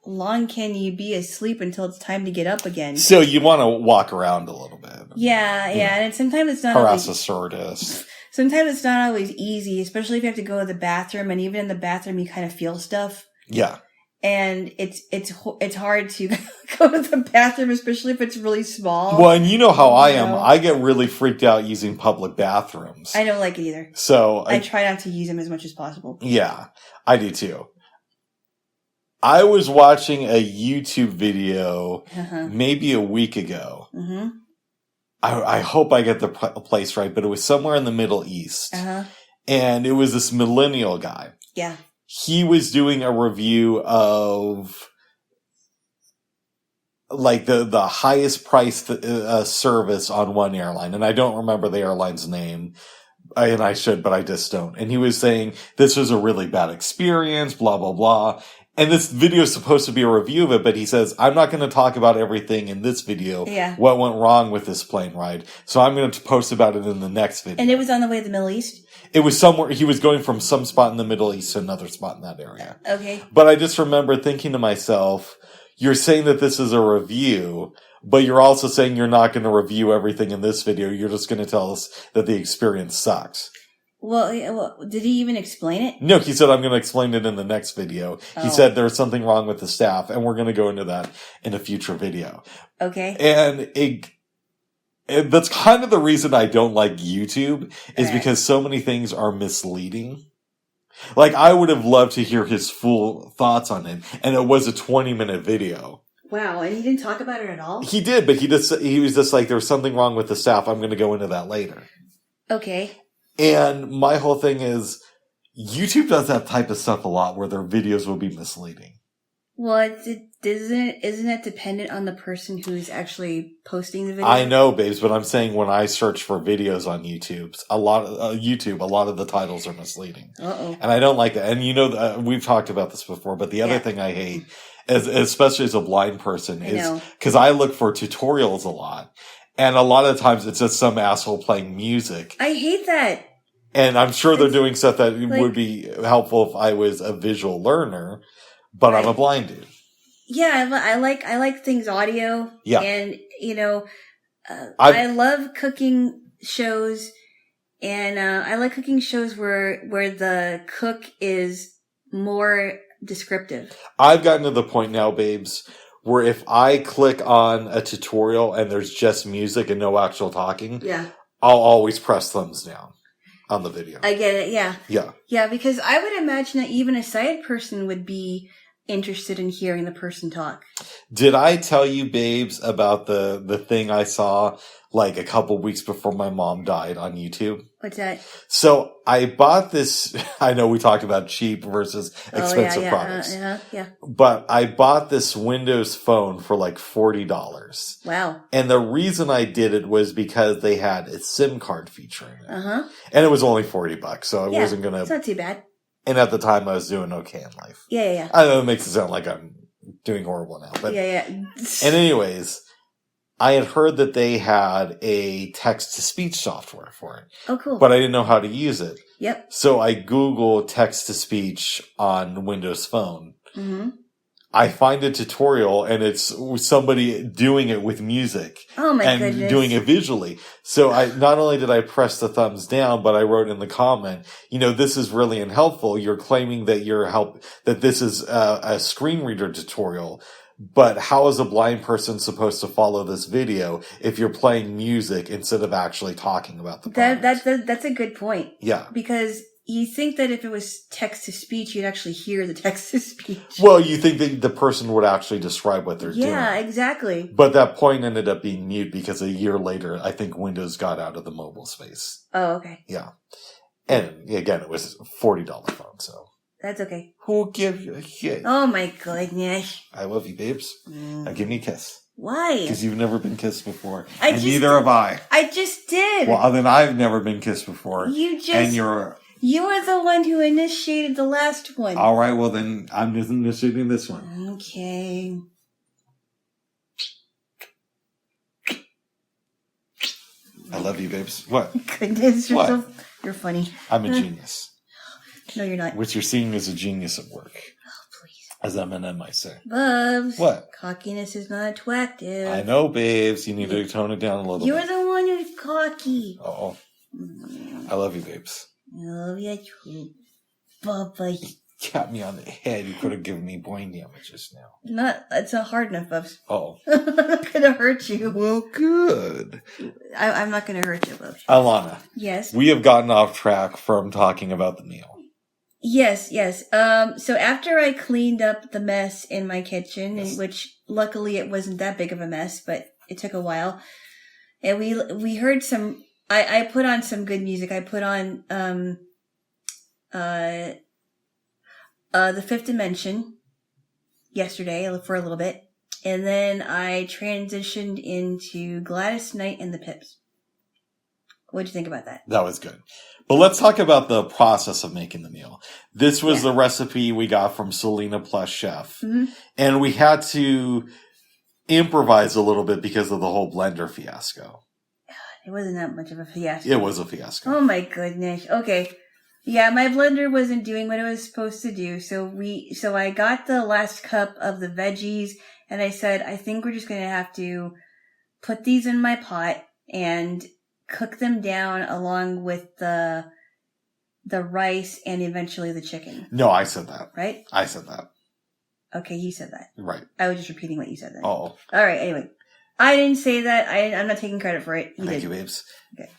long can you be asleep until it's time to get up again? So you want to walk around a little bit. Yeah. And sometimes it's not harass always, a stewardess. Sometimes it's not always easy, especially if you have to go to the bathroom. And even in the bathroom, you kind of feel stuff. Yeah. And it's hard to go to the bathroom, especially if it's really small. Well, and you know how I am. I get really freaked out using public bathrooms. I don't like it either. So I try not to use them as much as possible. Yeah, I do too. I was watching a YouTube video maybe a week ago. Mm-hmm. I hope I get the place right, but it was somewhere in the Middle East. And it was this millennial guy. Yeah. He was doing a review of like the highest priced service on one airline. And I don't remember the airline's name. And I should, but I just don't. And he was saying this was a really bad experience, blah, blah, blah. And this video is supposed to be a review of it, but he says, I'm not going to talk about everything in this video. Yeah. What went wrong with this plane ride. So I'm going to post about it in the next video. And it was on the way to the Middle East? It was somewhere, he was going from some spot in the Middle East to another spot in that area. Okay. But I just remember thinking to myself, you're saying that this is a review, but you're also saying you're not going to review everything in this video. You're just going to tell us that the experience sucks. Well, did he even explain it? No, he said, I'm going to explain it in the next video. Oh. He said there's something wrong with the staff, and we're going to go into that in a future video. Okay. And that's kind of the reason I don't like YouTube, is because so many things are misleading. Like, I would have loved to hear his full thoughts on it, and it was a 20-minute video. Wow, and he didn't talk about it at all? He did, but he was just like, there was something wrong with the staff. I'm going to go into that later. Okay. And my whole thing is, YouTube does that type of stuff a lot where their videos will be misleading. Well, isn't it dependent on the person who's actually posting the video? I know, babes, but I'm saying when I search for videos on YouTube, a lot of the titles are misleading. Uh-oh. And I don't like that. And we've talked about this before, but the other thing I hate, especially as a blind person, is because I look for tutorials a lot. And a lot of times it's just some asshole playing music. I hate that. And I'm sure they're doing stuff that would be helpful if I was a visual learner, but I'm a blind dude. Yeah, I like things audio. Yeah. And, I love cooking shows, and I like cooking shows where the cook is more descriptive. I've gotten to the point now, babes, where if I click on a tutorial and there's just music and no actual talking, I'll always press thumbs down on the video. I get it, yeah. Yeah. Yeah, because I would imagine that even a sighted person would be interested in hearing the person talk. Did I tell you, babes, about the thing I saw like a couple weeks before my mom died on YouTube? What's that? So I bought this, I know we talked about cheap versus expensive products. But I bought this Windows phone for like $40. Wow. And the reason I did it was because they had a SIM card feature in it. And it was only $40, so I wasn't going to. It's not too bad. And at the time I was doing okay in life. Yeah. I know it makes it sound like I'm doing horrible now. But And anyways, I had heard that they had a text-to-speech software for it. Oh, cool. But I didn't know how to use it. Yep. So I Googled text-to-speech on Windows Phone. Mm-hmm. I find a tutorial, and it's somebody doing it with music. Oh, my goodness. And doing it visually. So not only did I press the thumbs down, but I wrote in the comment, this is really unhelpful. You're claiming that that this is a screen reader tutorial. But how is a blind person supposed to follow this video if you're playing music instead of actually talking about the product? That's a good point. Yeah. Because you think that if it was text-to-speech, you'd actually hear the text-to-speech. Well, you think that the person would actually describe what they're doing. Yeah, exactly. But that point ended up being mute because a year later, I think Windows got out of the mobile space. Oh, okay. Yeah. And again, it was a $40 phone, so. That's okay. Who gives you a shit? Oh my goodness. I love you, babes. Now give me a kiss. Why? Because you've never been kissed before. Neither have I. I just did. Well, then I've never been kissed before. And You were the one who initiated the last one. All right, well then I'm just initiating this one. Okay. I love you, babes. What? Goodness, you're funny. I'm a genius. No, you're not. What you're seeing is a genius at work. Oh, please. As Eminem might say. Bubs. What? Cockiness is not attractive. I know, babes. You need to tone it down a little bit. You're the one who's cocky. Oh. I love you, babes. I love you too. Bubba. Got me on the head. You could have given me brain damage just now. It's not hard enough, Bubs. Oh. I'm not gonna hurt you. Well, good. I'm not gonna hurt you, Bubs. Alana. Yes? We have gotten off track from talking about the meal. Yes. So after I cleaned up the mess in my kitchen, Yes. which luckily it wasn't that big of a mess, but it took a while. And we heard some, I put on some good music. I put on, The Fifth Dimension yesterday for a little bit. And then I transitioned into Gladys Knight and the Pips. What'd you think about that? That was good. But let's talk about the process of making the meal. This was the recipe we got from Selena Plus Chef. Mm-hmm. And we had to improvise a little bit because of the whole blender fiasco. It wasn't that much of a fiasco. It was a fiasco. Oh my goodness. Okay. Yeah, my blender wasn't doing what it was supposed to do. So I got the last cup of the veggies and I said, I think we're just going to have to put these in my pot and cook them down along with the rice and eventually the chicken. No, I said that. Right? I said that. Okay, you said that. Right. I was just repeating what you said then. Oh. All right, anyway. I didn't say that. I'm not taking credit for it. Thank you, babes. Okay.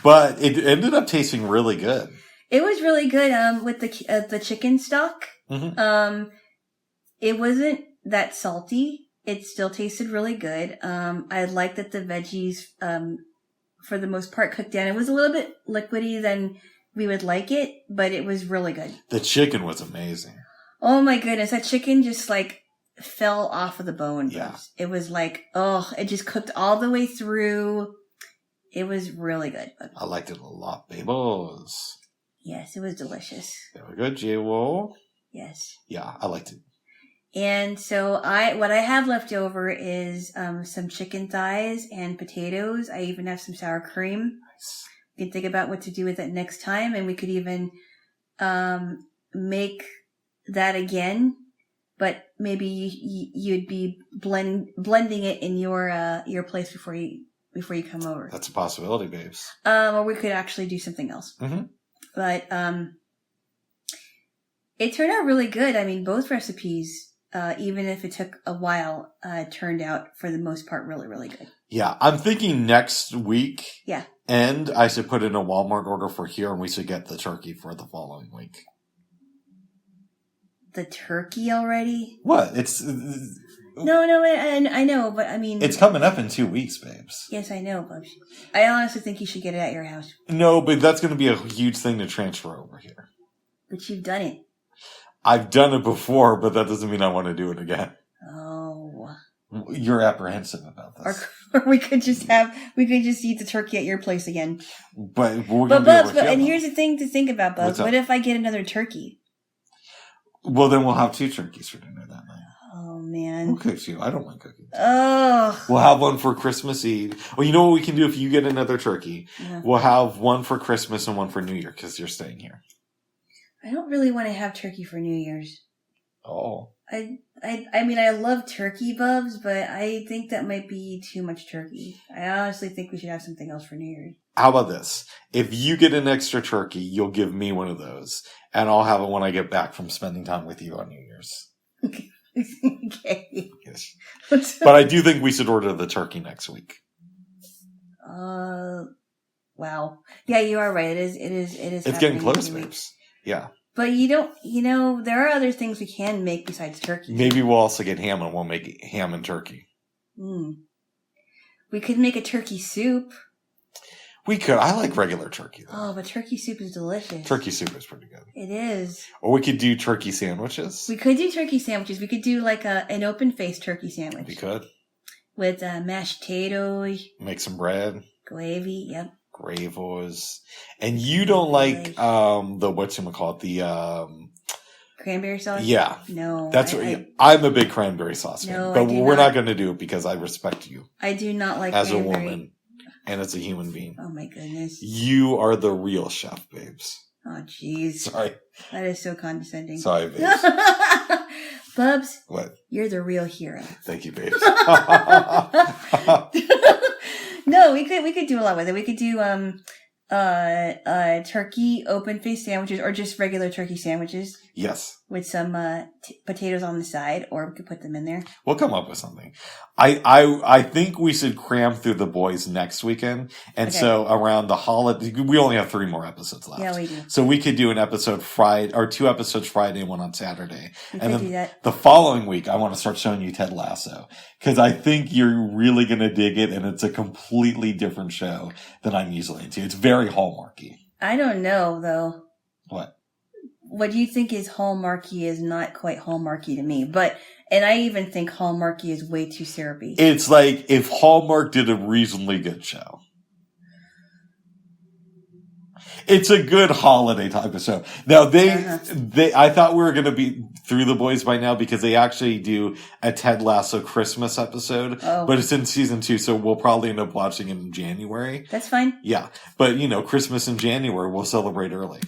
But it ended up tasting really good. It was really good with the chicken stock. Mm-hmm. It wasn't that salty. It still tasted really good. I liked that the veggies, for the most part, cooked down. It was a little bit liquidy than we would like it, but it was really good. The chicken was amazing. Oh my goodness. That chicken just fell off of the bone. Yeah. It was it just cooked all the way through. It was really good. I liked it a lot, babos. Yes, it was delicious. Very good, Jaylo. Yes. Yeah, I liked it. And so what I have left over is some chicken thighs and potatoes. I even have some sour cream. Nice. We can think about what to do with it next time, and we could even make that again. But maybe you'd be blending it in your place before you come over. That's a possibility, babes. Or we could actually do something else. Mm-hmm. But it turned out really good. I mean, both recipes, even if it took a while, turned out for the most part really, really good. Yeah, I'm thinking next week. Yeah. And I should put in a Walmart order for here, and we should get the turkey for the following week. The turkey already? What? It's No, I know, but I mean... It's coming up in 2 weeks, babes. Yes, I know, Bubs. I honestly think you should get it at your house. No, but that's going to be a huge thing to transfer over here. But you've done it. I've done it before, but that doesn't mean I want to do it again. Oh. You're apprehensive about this. Or we could just eat the turkey at your place again. But we're But Bubs, and here's the thing to think about, Bubs. What if I get another turkey? Well, then we'll have 2 turkeys for dinner that night. Oh, man. Who cooks you? I don't like cooking. Oh. We'll have one for Christmas Eve. Well, you know what we can do if you get another turkey? Yeah. We'll have one for Christmas and one for New Year because you're staying here. I don't really want to have turkey for New Year's. Oh. I mean, I love turkey, Bubs, but I think that might be too much turkey. I honestly think we should have something else for New Year's. How about this? If you get an extra turkey, you'll give me one of those. And I'll have it when I get back from spending time with you on New Year's. Okay. Yes. But I do think we should order the turkey next week. Wow. Yeah, you are right. It is. It's getting close, babes. Yeah. But there are other things we can make besides turkey. Maybe we'll also get ham and we'll make ham and turkey. We could make a turkey soup. We could. I like regular turkey, though. Oh, but turkey soup is delicious. Turkey soup is pretty good. It is. Or we could do turkey sandwiches. We could do turkey sandwiches. We could do like an open-faced turkey sandwich. We could. With mashed potatoes. Make some bread. Gravy, yep. Gravos. And you don't like the whatchamacallit, the cranberry sauce? Yeah. No. That's I'm a big cranberry sauce fan. No, but we're not going to do it because I respect you. I do not like as cranberry. a woman and as a human being. Oh my goodness. You are the real chef, babes. Oh jeez. Sorry. That is so condescending. Sorry, babes. Bubs. What? You're the real hero. Thank you, babes. No, we could do a lot with it. We could do turkey open-faced sandwiches or just regular turkey sandwiches. Yes. With some potatoes on the side, or we could put them in there. We'll come up with something. I think we should cram through the boys next weekend. And so around the holiday, we only have 3 more episodes left. Yeah, we do. So we could do an episode Friday, or 2 episodes Friday and 1 on Saturday. We and could then do that. The following week, I want to start showing you Ted Lasso. Because I think you're really going to dig it, and it's a completely different show than I'm usually into. It's very Hallmarky. I don't know, though. What? What you think is Hallmarky is not quite Hallmarky to me. And I even think Hallmarky is way too syrupy. It's like if Hallmark did a reasonably good show. It's a good holiday type of show. Now I thought we were going to be through the boys by now because they actually do a Ted Lasso Christmas episode, but it's in season 2, so we'll probably end up watching it in January. That's fine. Yeah. But Christmas in January, we'll celebrate early.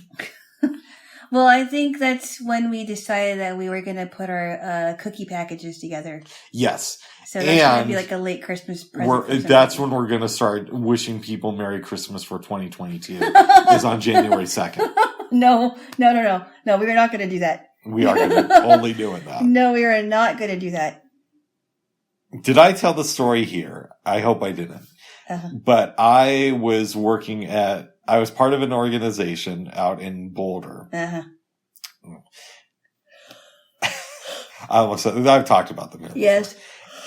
Well, I think that's when we decided that we were going to put our cookie packages together. Yes. So that's going to be like a late Christmas present. That's when we're going to start wishing people Merry Christmas for 2022. Is on January 2nd. No, we're not going to do that. We are going to totally doing that. No, we are not going to do that. Did I tell the story here? I hope I didn't. But I was I was part of an organization out in Boulder. I've talked about them here. Yes.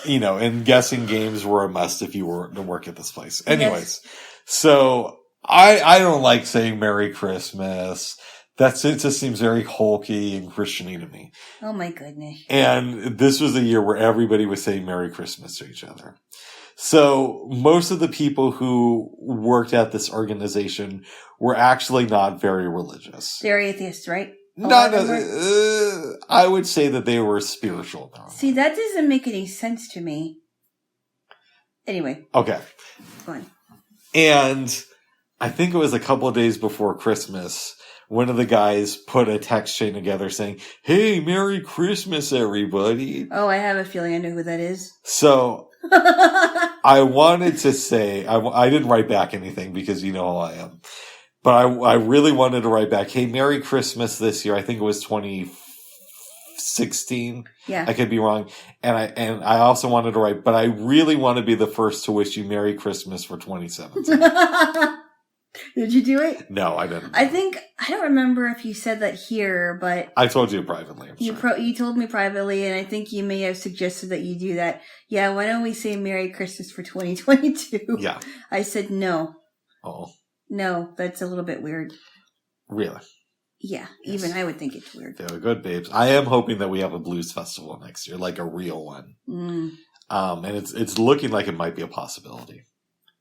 Before. And guessing games were a must if you were to work at this place. Anyways, so I don't like saying Merry Christmas. It just seems very hulky and Christian-y to me. Oh my goodness. And this was a year where everybody was saying Merry Christmas to each other. So most of the people who worked at this organization were actually not very religious. They're atheists, right? I would say that they were spiritual. See, that doesn't make any sense to me. Anyway. Okay. Fine. And I think it was a couple of days before Christmas, one of the guys put a text chain together saying, "Hey, Merry Christmas, everybody." Oh, I have a feeling I know who that is. So I wanted to say, I didn't write back anything because you know how I am. But I really wanted to write back, "Hey, Merry Christmas this year." I think it was 2016. Yeah. I could be wrong. And I also wanted to write, but I really want to be the first to wish you Merry Christmas for 2017. Did you do it? No, I didn't. I don't remember if you said that here, but I told you privately. You told me privately, and I think you may have suggested that you do that. Yeah, why don't we say Merry Christmas for 2022? Yeah. I said no. Oh. No, that's a little bit weird. Really? Yeah, even I would think it's weird. They're good, babes. I am hoping that we have a blues festival next year, like a real one. And it's looking like it might be a possibility.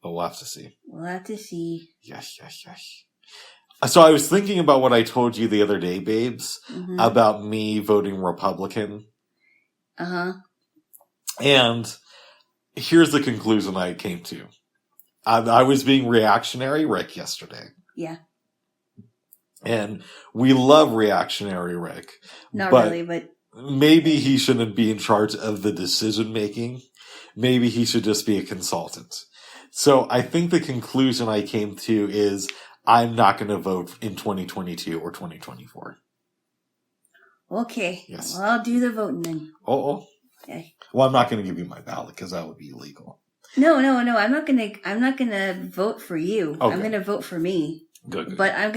But we'll have to see. We'll have to see. Yes. So I was thinking about what I told you the other day, babes, about me voting Republican. And here's the conclusion I came to. I was being reactionary Rick yesterday. Yeah. And we love reactionary Rick. Not really, but... Maybe he shouldn't be in charge of the decision making. Maybe he should just be a consultant. So I think the conclusion I came to is I'm not going to vote in 2022 or 2024. Okay. Yes. Well, I'll do the voting then. Oh. Okay. Well, I'm not going to give you my ballot because that would be illegal. No. I'm not gonna vote for you. Okay. I'm gonna vote for me. Good. But I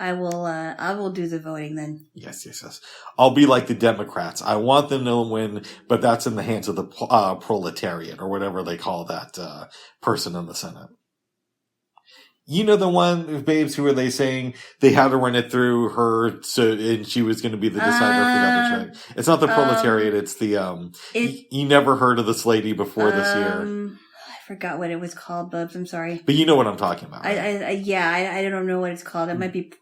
I will do the voting then. Yes. I'll be like the Democrats. I want them to win, but that's in the hands of the proletariat, or whatever they call that person in the Senate. You know the one, babes, who were they saying they had to run it through her, and she was going to be the decider for the other It's not the proletariat, it's the, you never heard of this lady before this year. I forgot what it was called, Bubs. I'm sorry. But you know what I'm talking about. Right? I don't know what it's called. It might be,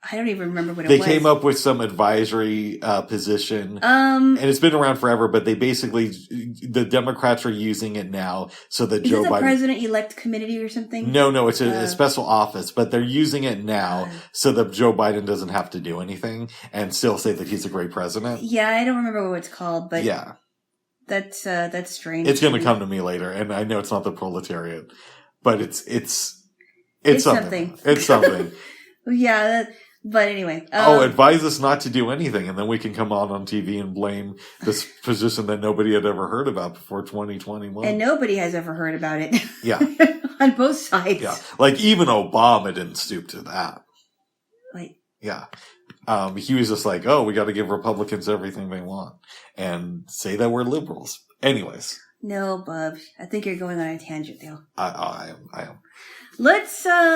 I don't even remember what it was. They came up with some advisory position, and it's been around forever. But they basically, the Democrats are using it now, so that Joe Biden. Is it the President-elect Committee or something? No, it's a special office, but they're using it now so that Joe Biden doesn't have to do anything and still say that he's a great president. Yeah, I don't remember what it's called, but yeah, that's strange. It's going to come to me later, and I know it's not the proletariat, but it's something. It's something. Yeah. But anyway. Advise us not to do anything, and then we can come on TV and blame this position that nobody had ever heard about before 2021. And nobody has ever heard about it. Yeah. On both sides. Yeah. Like, even Obama didn't stoop to that. Like. Yeah. He was just like, we got to give Republicans everything they want and say that we're liberals. Anyways. No, Bub. I think you're going on a tangent, though. I am. Let's talk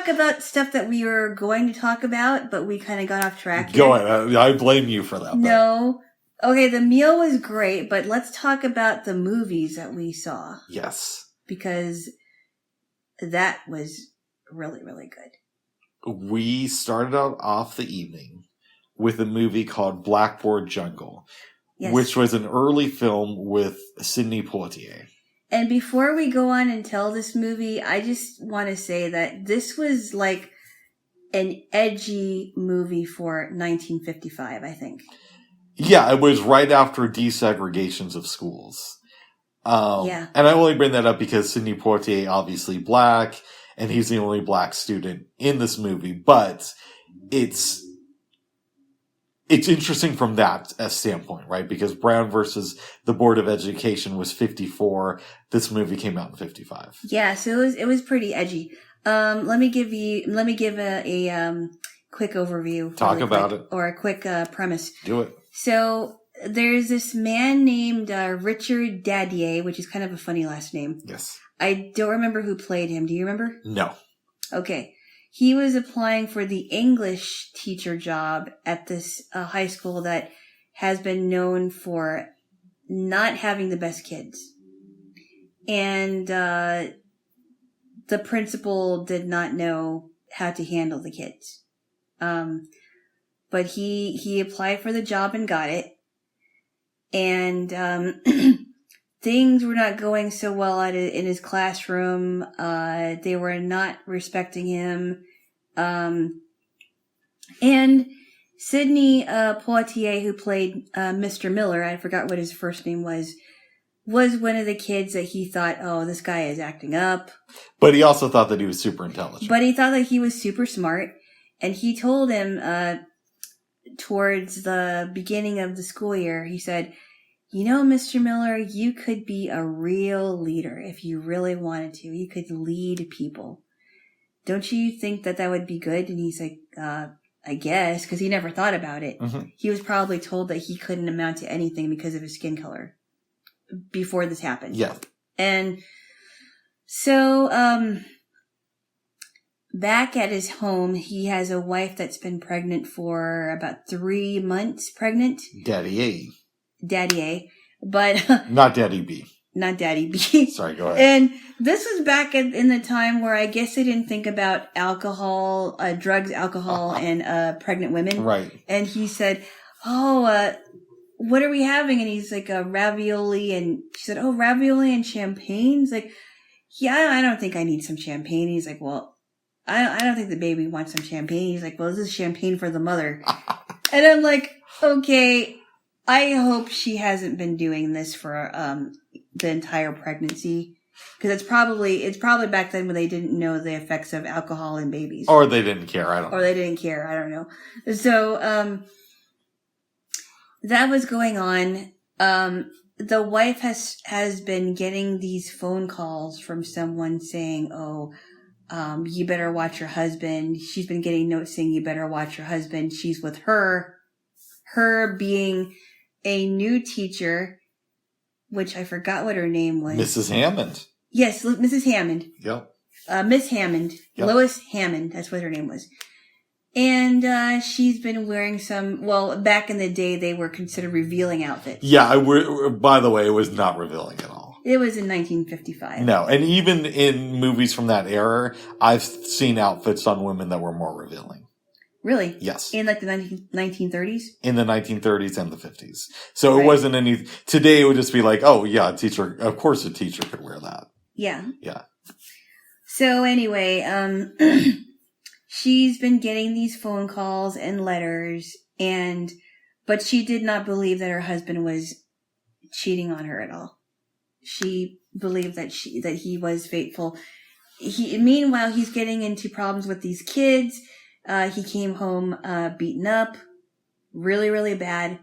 about stuff that we were going to talk about, but we kind of got off track. Go ahead. I blame you for that. No. Okay, the meal was great, but let's talk about the movies that we saw. Yes. Because that was really, really good. We started out off the evening with a movie called Blackboard Jungle, which was an early film with Sidney Poitier. And before we go on and tell this movie, I just want to say that this was like an edgy movie for 1955, I think. Yeah, it was right after desegregations of schools. And I only bring that up because Sidney Poitier, obviously black, and he's the only black student in this movie. But it's interesting from that standpoint, right? Because Brown versus the Board of Education was 54. This movie came out in 55. Yeah, so it was pretty edgy. Let me give a quick overview. Talk about it. Or a quick premise. Do it. So there's this man named Richard Dadier, which is kind of a funny last name. Yes. I don't remember who played him. Do you remember? No. Okay. He was applying for the English teacher job at this high school that has been known for not having the best kids. And the principal did not know how to handle the kids. But he applied for the job and got it. And things were not going so well in his classroom. They were not respecting him. And Sidney Poitier, who played Mr. Miller, I forgot what his first name was one of the kids that he thought, this guy is acting up. But he also thought that he was super intelligent. But he thought that he was super smart. And he told him towards the beginning of the school year, he said, Mr. Miller, you could be a real leader if you really wanted to. You could lead people. Don't you think that would be good? And he's like, I guess, because he never thought about it. Mm-hmm. He was probably told that he couldn't amount to anything because of his skin color before this happened. Yeah. And so, back at his home, he has a wife that's been pregnant for about 3 months pregnant. Daddy A. But not Daddy B. Not Daddy B. Sorry, go ahead. And this was back in the time where I guess they didn't think about alcohol, drugs, alcohol, and pregnant women. Right. And he said, what are we having? And he's like, ravioli. And she said, ravioli and champagne? He's like, yeah, I don't think I need some champagne. He's like, well, I don't think the baby wants some champagne. He's like, well, this is champagne for the mother. And I'm like, okay, I hope she hasn't been doing this for the entire pregnancy, because it's probably back then when they didn't know the effects of alcohol in babies, or they didn't care. I don't know. So that was going on. The wife has been getting these phone calls from someone saying, you better watch your husband. She's been getting notes saying you better watch your husband. She's with her. Her being a new teacher, which I forgot what her name was. Mrs. Hammond. Yes, Mrs. Hammond. Yep. Miss Hammond. Yep. Lois Hammond. That's what her name was. And she's been wearing back in the day, they were considered revealing outfits. Yeah, by the way, it was not revealing at all. It was in 1955. No, and even in movies from that era, I've seen outfits on women that were more revealing. Really? Yes. In like the 1930s? In the 1930s and the 50s. So It wasn't any... Today it would just be like, oh yeah, a teacher... Of course a teacher could wear that. Yeah. Yeah. So anyway, she's been getting these phone calls and letters, but she did not believe that her husband was cheating on her at all. She believed that he was faithful. Meanwhile, he's getting into problems with these kids. He came home beaten up, really, really bad,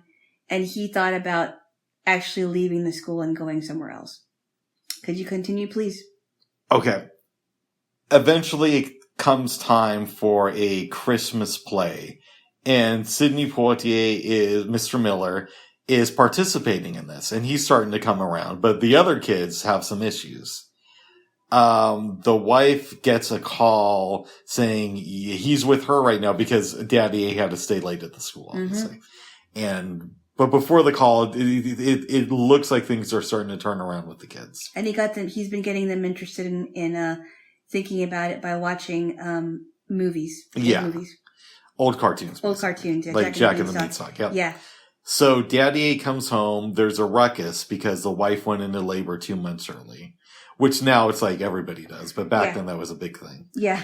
and he thought about actually leaving the school and going somewhere else. Could you continue, please? Okay. Eventually, it comes time for a Christmas play, and Sidney Poitier Mr. Miller is participating in this, and he's starting to come around, but the other kids have some issues. The wife gets a call saying he's with her right now because Daddy had to stay late at the school, obviously. Mm-hmm. But before the call, it looks like things are starting to turn around with the kids. And he's been getting them interested in thinking about it by watching, movies. Yeah. Movies. Old cartoons. Old cartoons. Yeah, like Jack and the Beanstalk. Yep. Yeah. So Daddy comes home. There's a ruckus because the wife went into labor 2 months early. Which now it's like everybody does, but back then that was a big thing. Yeah.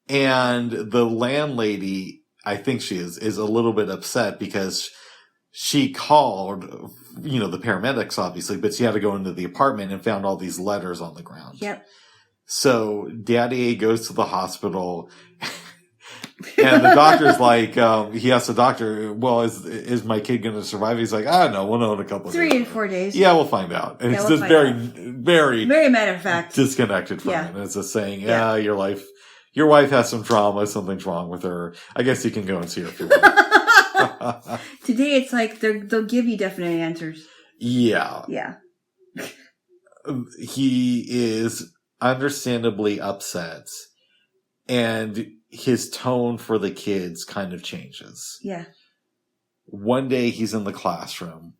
And the landlady, I think she is a little bit upset because she called, the paramedics obviously, but she had to go into the apartment and found all these letters on the ground. Yep. So Daddy goes to the hospital and the doctor's like, he asked the doctor, well, is my kid going to survive? He's like, I don't know. We'll know in a couple of days. 3 and 4 days. Yeah, we'll find out. And it's just very matter of fact. Disconnected from it. And it's just saying, your wife has some trauma. Something's wrong with her. I guess you can go and see her if you want. Today it's like they'll give you definite answers. Yeah. Yeah. He is understandably upset. And his tone for the kids kind of changes. Yeah. One day he's in the classroom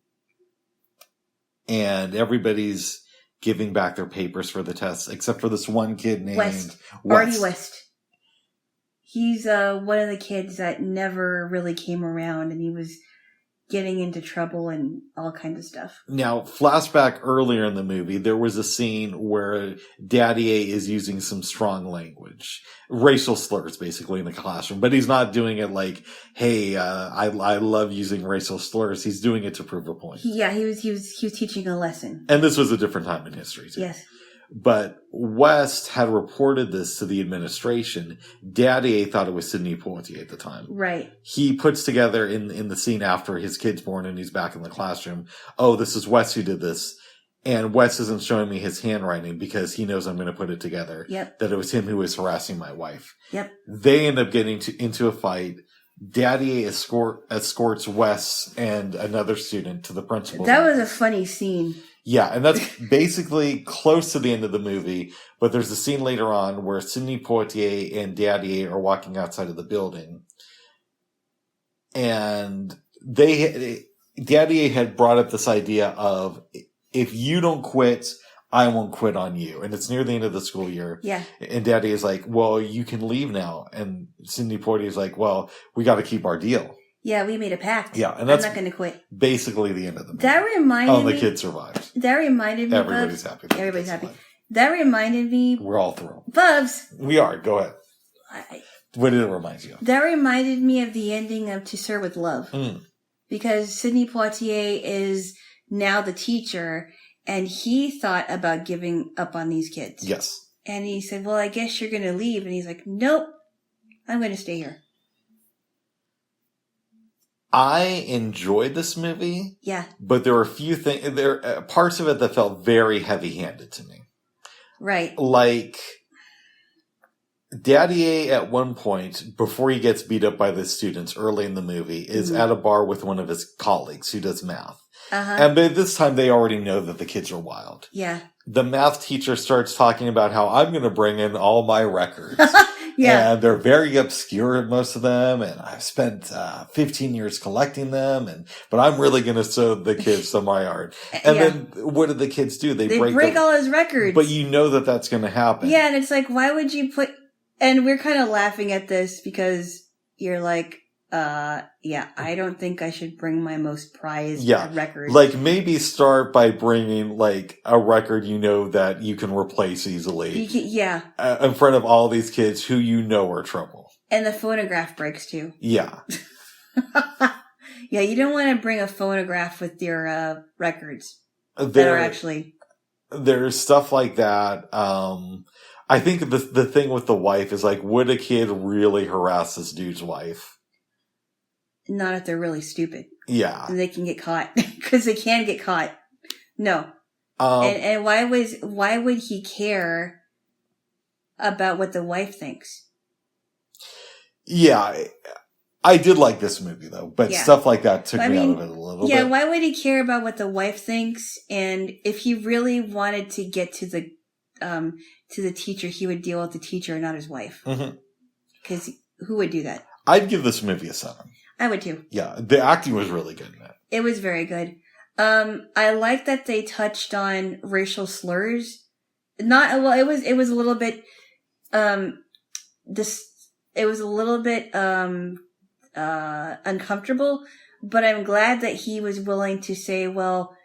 and everybody's giving back their papers for the tests, except for this one kid named West. Artie West. He's one of the kids that never really came around, and he was getting into trouble and all kinds of stuff. Now, flashback earlier in the movie, there was a scene where Daddy is using some strong language, racial slurs basically in the classroom, but he's not doing it like, hey, I love using racial slurs. He's doing it to prove a point. Yeah, he was teaching a lesson. And this was a different time in history too. Yes. But West had reported this to the administration. Daddy thought it was Sidney Poitier at the time. Right. He puts together in the scene after his kid's born and he's back in the classroom. Oh, this is West who did this. And West isn't showing me his handwriting because he knows I'm going to put it together. Yep. That it was him who was harassing my wife. Yep. They end up getting into a fight. Daddy escorts Wes and another student to the principal's That was office. a funny scene. Yeah, and that's basically close to the end of the movie, but there's a scene later on where Sidney Poitier and Daddy are walking outside of the building. And Daddy had brought up this idea of, if you don't quit, I won't quit on you. And it's near the end of the school year. Yeah. And Daddy is like, well, you can leave now. And Sidney Poitier is like, well, we got to keep our deal. Yeah, we made a pact. Yeah, and that's I'm not going to quit. Basically the end of the movie. That reminded me. the kid survived. That reminded me. Everybody's happy. Everybody's happy. That reminded me. We're all thrilled. Bubs. We are. Go ahead. What did it remind you of? That reminded me of the ending of To Sir with Love. Mm. Because Sidney Poitier is now the teacher, and he thought about giving up on these kids. Yes. And he said, well, I guess you're going to leave. And he's like, nope, I'm going to stay here. I enjoyed this movie. Yeah. But there were a few things, parts of it that felt very heavy-handed to me. Right. Like, Daddy A, at one point, before he gets beat up by the students early in the movie, is at a bar with one of his colleagues who does math. And by this time, they already know that the kids are wild. Yeah. The math teacher starts talking about how I'm going to bring in all my records. Yeah. And they're very obscure, most of them. And I've spent 15 years collecting them. But I'm really going to show the kids some of my art. And then what do the kids do? They break all his records. But you know that that's going to happen. Yeah. And it's like, why would you put, and we're kind of laughing at this because you're like, yeah, I don't think I should bring my most prized record. Like, maybe start by bringing, like, a record you know that you can replace easily. In front of all these kids who you know are trouble. And the phonograph breaks, too. Yeah. Yeah, you don't want to bring a phonograph with your records that are actually... There's stuff like that. I think the thing with the wife is, like, would a kid really harass this dude's wife? Not if they're really stupid. Yeah. And they can get caught. Because they can get caught. No. And why would he care about what the wife thinks? Yeah. I did like this movie, though. But stuff like that took me out of it a little bit. Yeah, why would he care about what the wife thinks? And if he really wanted to get to the teacher, he would deal with the teacher and not his wife. Because who would do that? I'd give this movie a 7. I would too. Yeah, the acting was really good in it. It was very good. I like that they touched on racial slurs. It was a little bit, uncomfortable, but I'm glad that he was willing to say, well,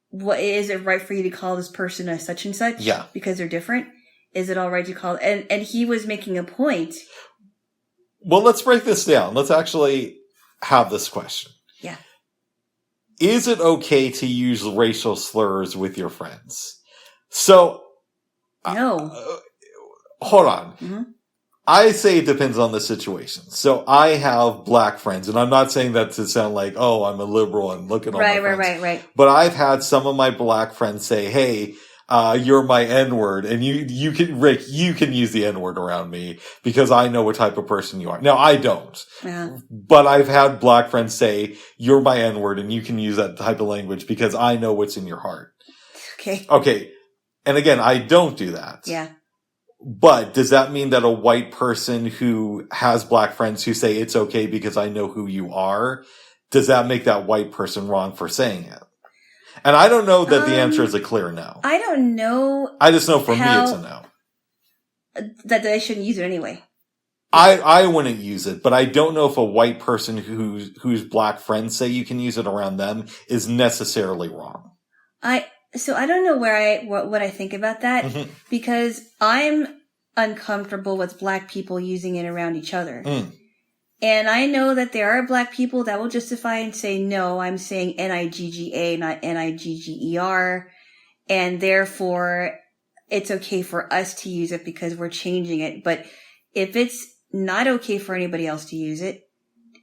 what is it right for you to call this person a such and such? Yeah. Because they're different? Is it all right to call, and he was making a point. Well, let's break this down. Let's actually have this question. Yeah. Is it okay to use racial slurs with your friends? So, no. Hold on. I say it depends on the situation. So I have black friends, and I'm not saying that to sound like, oh, I'm a liberal and look at all my friends. Right. But I've had some of my black friends say, hey, you're my N-word, and you can, Rick, you can use the N-word around me because I know what type of person you are. Now, I don't. Yeah. But I've had black friends say, you're my N-word, and you can use that type of language because I know what's in your heart. Okay. And again, I don't do that. Yeah. But does that mean that a white person who has black friends who say it's okay because I know who you are, does that make that white person wrong for saying it? And I don't know that the answer is a clear no. I don't know. I just know for me it's a no. That they shouldn't use it anyway. I wouldn't use it, but I don't know if a white person whose black friends say you can use it around them is necessarily wrong. So I don't know what I think about that because I'm uncomfortable with black people using it around each other. And I know that there are black people that will justify and say, no, I'm saying Nigga, not Nigger. And therefore it's okay for us to use it because we're changing it. But if it's not okay for anybody else to use it,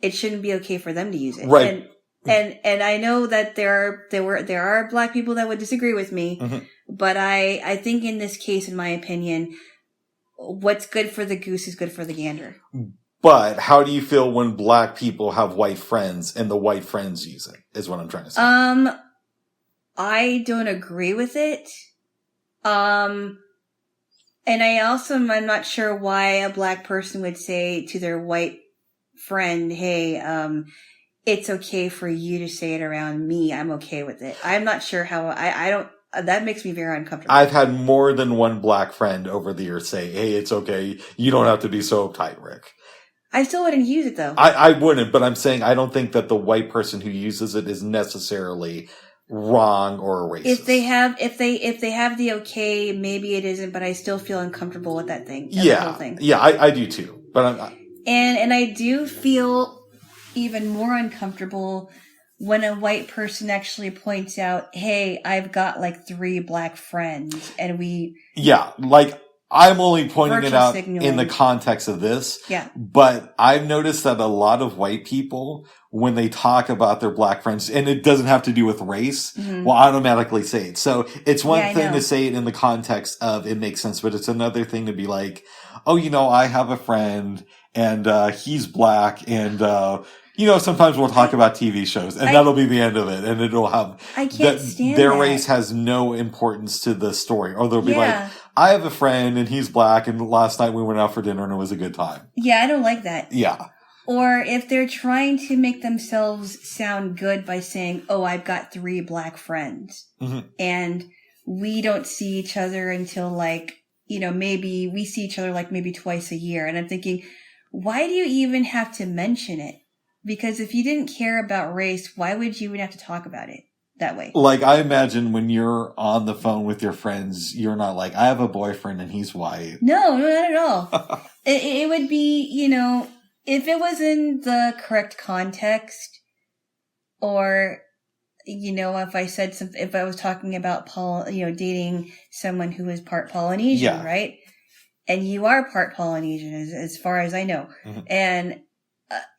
it shouldn't be okay for them to use it. Right. And I know that there are black people that would disagree with me, but I think in this case, in my opinion, what's good for the goose is good for the gander. But how do you feel when black people have white friends and the white friends use it, is what I'm trying to say. I don't agree with it. And I'm not sure why a black person would say to their white friend, hey, it's okay for you to say it around me. I'm okay with it. I'm not sure how I don't, that makes me very uncomfortable. I've had more than one black friend over the years say, hey, it's okay. You don't have to be so uptight, Rick. I still wouldn't use it though. I wouldn't, but I'm saying I don't think that the white person who uses it is necessarily wrong or racist. If they have the okay, maybe it isn't, but I still feel uncomfortable with that thing. Yeah. The whole thing. Yeah, I do too. But and I do feel even more uncomfortable when a white person actually points out, hey, I've got like 3 black friends and yeah, like I'm only pointing it out signaling. In the context of this. Yeah. But I've noticed that a lot of white people, when they talk about their black friends, and it doesn't have to do with race, will automatically say it. So it's one thing to say it in the context of it makes sense, but it's another thing to be like, I have a friend and, he's black and, sometimes we'll talk about TV shows and that'll be the end of it. And it'll have, I can't stand their that. race has no importance to the story. Or they'll be like, I have a friend and he's black and last night we went out for dinner and it was a good time. Yeah, I don't like that. Yeah. Or if they're trying to make themselves sound good by saying, I've got 3 black friends. Mm-hmm. And we don't see each other until maybe we see each other maybe twice a year. And I'm thinking, why do you even have to mention it? Because if you didn't care about race, why would you even have to talk about it that way? Like, I imagine when you're on the phone with your friends, you're not like, I have a boyfriend and he's white. No, not at all. It would be, if it was in the correct context, or, if I was talking about dating someone who is part Polynesian, right? And you are part Polynesian as far as I know. Mm-hmm. And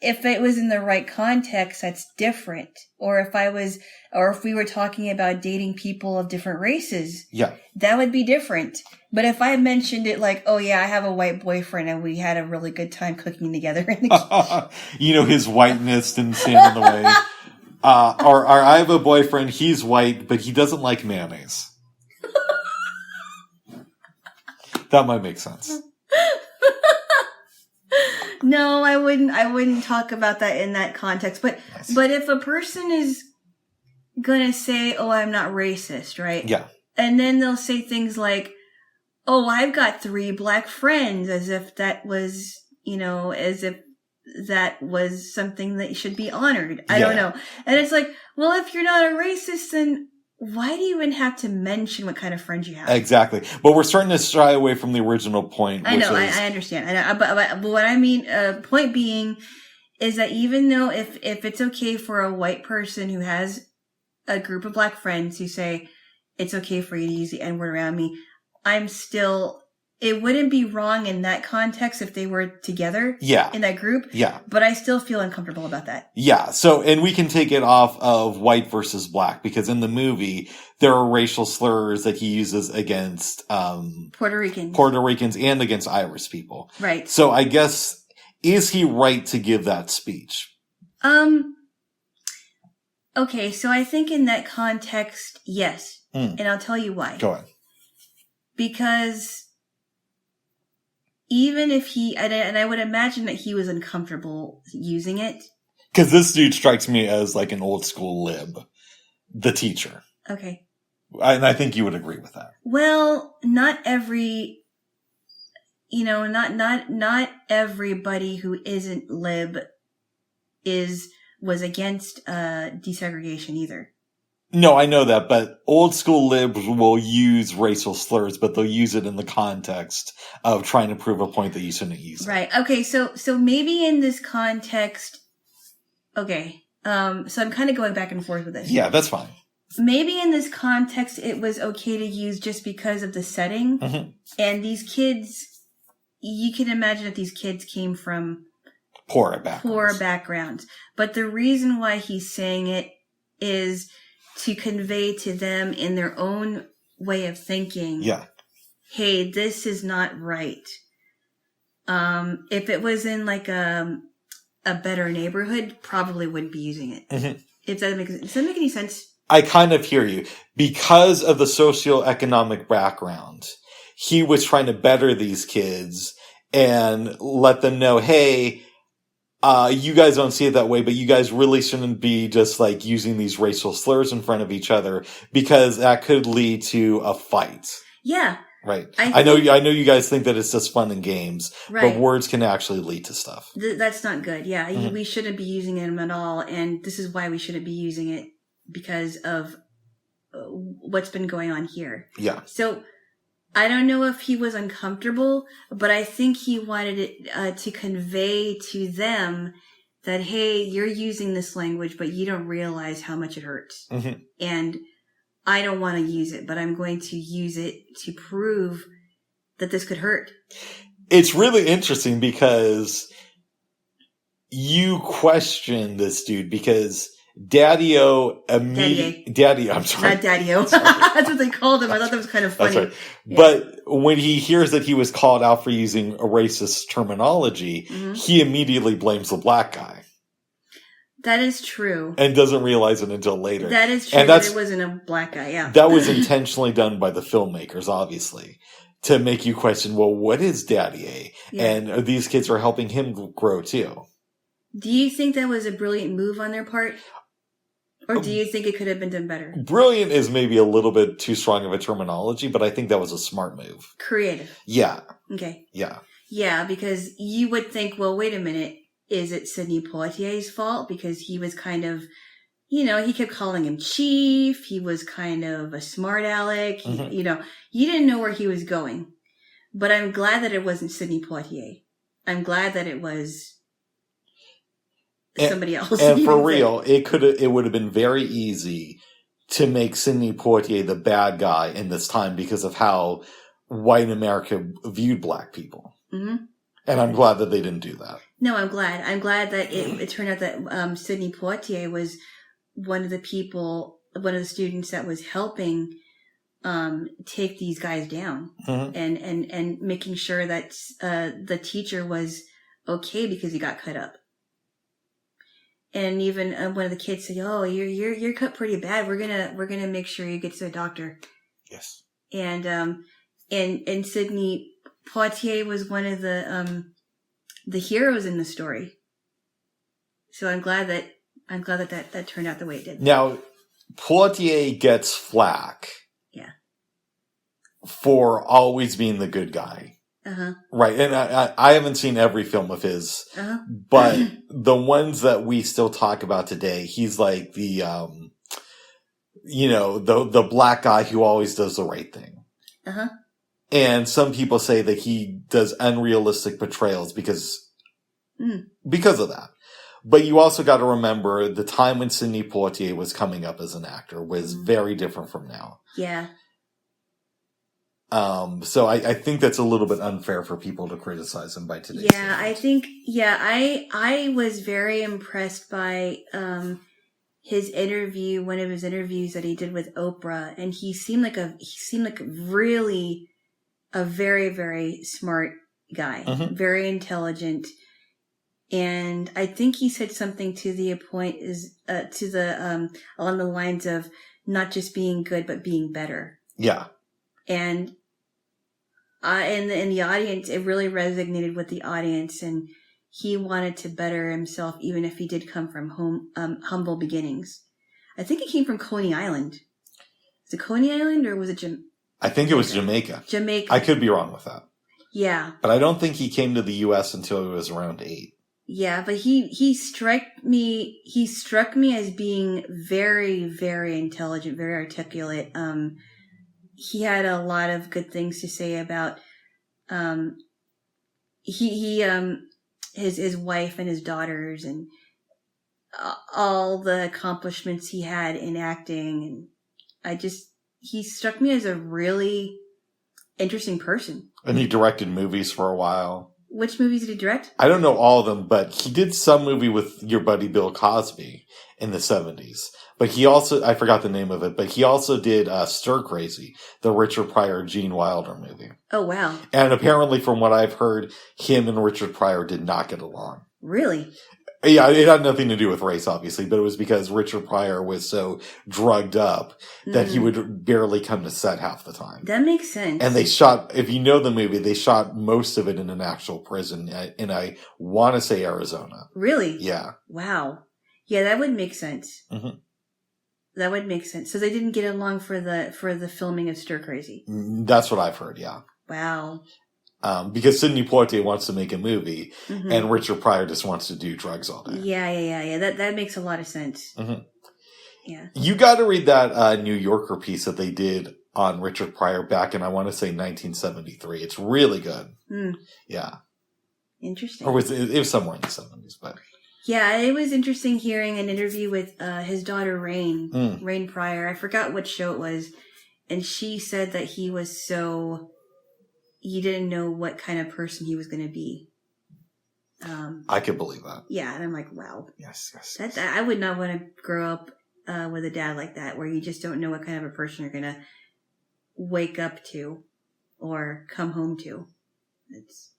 if it was in the right context, that's different. Or if we were talking about dating people of different races, that would be different. But if I mentioned it I have a white boyfriend and we had a really good time cooking together in the kitchen. His whiteness didn't stand in the way. Or I have a boyfriend, he's white, but he doesn't like mayonnaise. That might make sense. No, I wouldn't talk about that in that context. But if a person is gonna say, I'm not racist, right? Yeah. And then they'll say things like, I've got 3 black friends, as if that was, something that should be honored. I don't know. And it's like, well, if you're not a racist, then why do you even have to mention what kind of friends you have? Exactly. But we're starting to shy away from the original point. I know, I understand. I know, but what I mean, point being is that even though if it's okay for a white person who has a group of black friends who say, it's okay for you to use the N-word around me, it wouldn't be wrong in that context if they were together in that group. Yeah. But I still feel uncomfortable about that. Yeah. So, and we can take it off of white versus black because in the movie, there are racial slurs that he uses against, Puerto Ricans and against Irish people. Right. So I guess, is he right to give that speech? Okay. So I think in that context, yes. And I'll tell you why. Go on. Because even if and I would imagine that he was uncomfortable using it. Because this dude strikes me as like an old school lib, the teacher. Okay. And I think you would agree with that. Well, not every, not everybody who isn't lib was against desegregation either. No, I know that, but old school libs will use racial slurs, but they'll use it in the context of trying to prove a point that you shouldn't use. Right. Okay. So maybe in this context, okay. So I'm kind of going back and forth with this. Yeah, that's fine. Maybe in this context, it was okay to use just because of the setting. Mm-hmm. And these kids, you can imagine that these kids came from poor backgrounds. But the reason why he's saying it is to convey to them in their own way of thinking, hey, this is not right. If it was in like a better neighborhood, probably wouldn't be using it. Mm-hmm. Does that make any sense? I kind of hear you. Because of the socioeconomic background, he was trying to better these kids and let them know, hey, you guys don't see it that way, but you guys really shouldn't be just like using these racial slurs in front of each other because that could lead to a fight. Yeah. Right. I know you guys think that it's just fun and games, right, but words can actually lead to stuff. That's not good. Yeah. Mm-hmm. We shouldn't be using them at all. And this is why we shouldn't be using it because of what's been going on here. Yeah. So I don't know if he was uncomfortable, but I think he wanted it to convey to them that, hey, you're using this language, but you don't realize how much it hurts. Mm-hmm. And I don't want to use it, but I'm going to use it to prove that this could hurt. It's really interesting because you question this dude because Daddy-O immediately... Daddy, I'm sorry. Not Daddy-O. That's what they called him. I thought that was kind of funny. That's right. Yeah. But when he hears that he was called out for using a racist terminology, he immediately blames the black guy. That is true. And doesn't realize it until later. That is true, but it wasn't a black guy, yeah. That was intentionally done by the filmmakers, obviously, to make you question, well, what is Daddy-A? Yeah. And these kids are helping him grow, too. Do you think that was a brilliant move on their part? Or do you think it could have been done better? Brilliant is maybe a little bit too strong of a terminology, but I think that was a smart move. Creative. Yeah. Okay. Yeah. Yeah, because you would think, well, wait a minute. Is it Sidney Poitier's fault? Because he was kind of, he kept calling him chief. He was kind of a smart aleck. You didn't know where he was going. But I'm glad that it wasn't Sidney Poitier. I'm glad that it was somebody else. And for real, it would have been very easy to make Sidney Poitier the bad guy in this time because of how white America viewed black people. Mm-hmm. And I'm glad that they didn't do that. No, I'm glad. I'm glad that it turned out that Sidney Poitier was one of the students that was helping take these guys down, and making sure that the teacher was okay because he got cut up. And even one of the kids said, "Oh, you're cut pretty bad. We're gonna make sure you get to the doctor." Yes. And Sidney Poitier was one of the heroes in the story. So I'm glad that turned out the way it did. Now, Poitier gets flack. Yeah. For always being the good guy. Uh-huh. Right. And I haven't seen every film of his, but the ones that we still talk about today, he's like the, the black guy who always does the right thing. Uh-huh. And some people say that he does unrealistic portrayals because of that. But you also got to remember the time when Sidney Poitier was coming up as an actor was very different from now. Yeah. So I think that's a little bit unfair for people to criticize him by today's standards. I was very impressed by, his interview, one of his interviews that he did with Oprah, and he seemed like really a very, very smart guy, very intelligent. And I think he said something to the point along the lines of not just being good, but being better. Yeah. And in the audience, it really resonated with the audience, and he wanted to better himself, even if he did come from humble beginnings. I think he came from Coney Island. Is it Coney Island or was it I think it was Jamaica. Jamaica. I could be wrong with that. Yeah. But I don't think he came to the U.S. until he was around 8. Yeah, but he struck me as being very, very intelligent, very articulate. He had a lot of good things to say about his wife and his daughters and all the accomplishments he had in acting, and he struck me as a really interesting person. And he directed movies for a while. Which movies did he direct? I don't know all of them, but he did some movie with your buddy Bill Cosby in the 70s. But he also, I forgot the name of it, but he also did Stir Crazy, the Richard Pryor, Gene Wilder movie. Oh, wow. And apparently, from what I've heard, him and Richard Pryor did not get along. Really? Yeah, it had nothing to do with race, obviously, but it was because Richard Pryor was so drugged up that he would barely come to set half the time. That makes sense. And they shot, if you know the movie, they shot most of it in an actual prison in, I want to say, Arizona. Really? Yeah. Wow. Yeah, that would make sense. Mm-hmm. That would make sense. So they didn't get along for the filming of Stir Crazy. That's what I've heard, yeah. Wow. Because Sidney Poitier wants to make a movie, and Richard Pryor just wants to do drugs all day. Yeah. That makes a lot of sense. Mm-hmm. Yeah. You got to read that New Yorker piece that they did on Richard Pryor back in, I want to say, 1973. It's really good. Mm. Yeah. Interesting. Or it was somewhere in the 70s, but... Yeah, it was interesting hearing an interview with his daughter, Rain Pryor. I forgot what show it was. And she said that he didn't know what kind of person he was going to be. I could believe that. Yeah, and I'm like, wow. Yes. I would not want to grow up with a dad like that, where you just don't know what kind of a person you're gonna wake up to or come home to. It's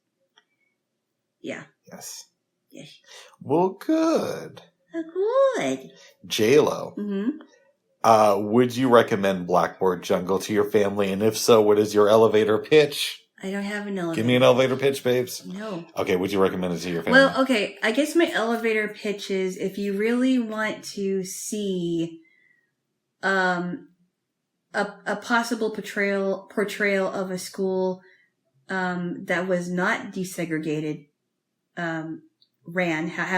yeah. Yes. Yes. Well, good. Good. Jaylo. Mm-hmm. Would you recommend Blackboard Jungle to your family? And if so, what is your elevator pitch? I don't have an elevator. Give me an elevator pitch, babes. No. Okay, would you recommend it to your family? Well, okay. I guess my elevator pitch is if you really want to see a possible portrayal of a school that was not desegregated, how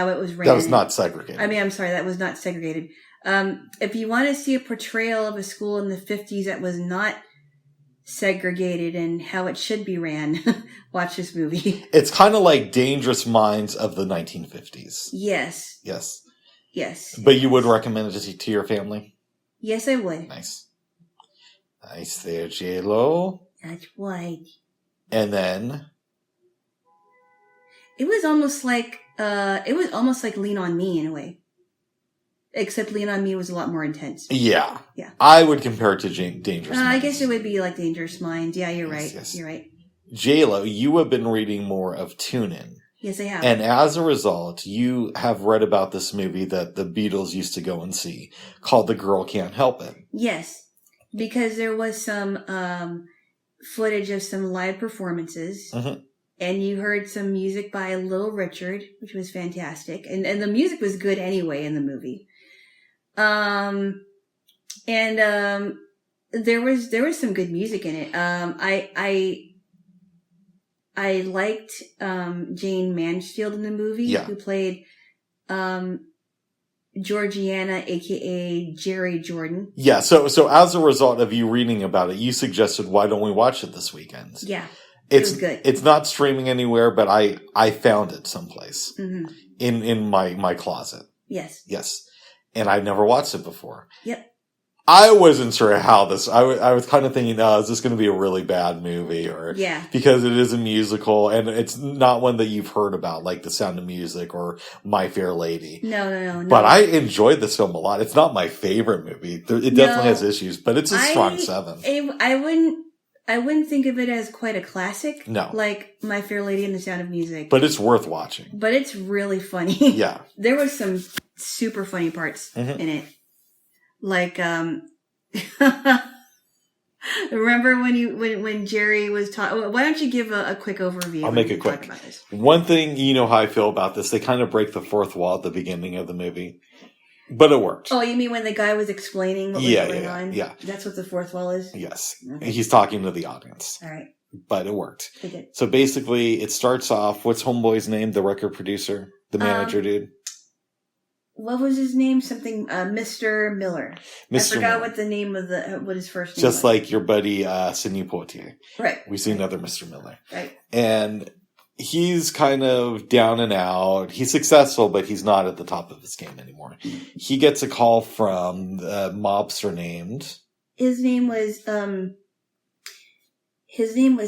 it was ran. That was not segregated. I'm sorry, that was not segregated. If you want to see a portrayal of a school in the 50s that was not segregated and how it should be ran, watch this movie. It's kind of like Dangerous Minds of the 1950s. Yes. But you would recommend it to your family? Yes, I would. Nice there, Jaylo. That's right. And then it was almost like Lean on Me in a way. Except Lean on Me was a lot more intense. Yeah. Yeah. I would compare it to Dangerous Minds. I guess it would be like Dangerous Minds. Yeah, you're right. Yes. You're right. Jaylo, you have been reading more of Tune-In. Yes, I have. And as a result, you have read about this movie that the Beatles used to go and see called The Girl Can't Help It. Yes. Because there was some footage of some live performances. Mm-hmm. And you heard some music by Little Richard, which was fantastic. And the music was good anyway in the movie. There was some good music in it. I liked Jane Mansfield in the movie, who played Georgiana, aka Jerry Jordan. Yeah, so as a result of you reading about it, you suggested, why don't we watch it this weekend? Yeah. It was good. It's not streaming anywhere, but I found it someplace in my closet. Yes. And I've never watched it before. Yep. I wasn't sure how this. I was kind of thinking, is this going to be a really bad movie? Or because it is a musical and it's not one that you've heard about, like The Sound of Music or My Fair Lady. No. But I enjoyed this film a lot. It's not my favorite movie. It definitely has issues, but it's a strong 7. I wouldn't think of it as quite a classic. No. Like My Fair Lady and The Sound of Music. But it's worth watching. But it's really funny. Yeah. There was some super funny parts in it. Like, remember when Jerry was talking? Why don't you give a quick overview? I'll make it quick. About this. One thing, you know how I feel about this. They kind of break the fourth wall at the beginning of the movie. But it worked. Oh, you mean when the guy was explaining what was going on? Yeah. That's what the fourth wall is? Yes. Okay. He's talking to the audience. All right. But it worked. It did. So basically, it starts off, what's Homeboy's name? The record producer? The manager dude? What was his name? Something, Mr. Miller. I forgot what the name of what his first name was. Just like your buddy, Sidney Poitier. Right. We see another Mr. Miller. Right. And he's kind of down and out. He's successful, but he's not at the top of his game anymore. He gets a call from the mobster named. His name was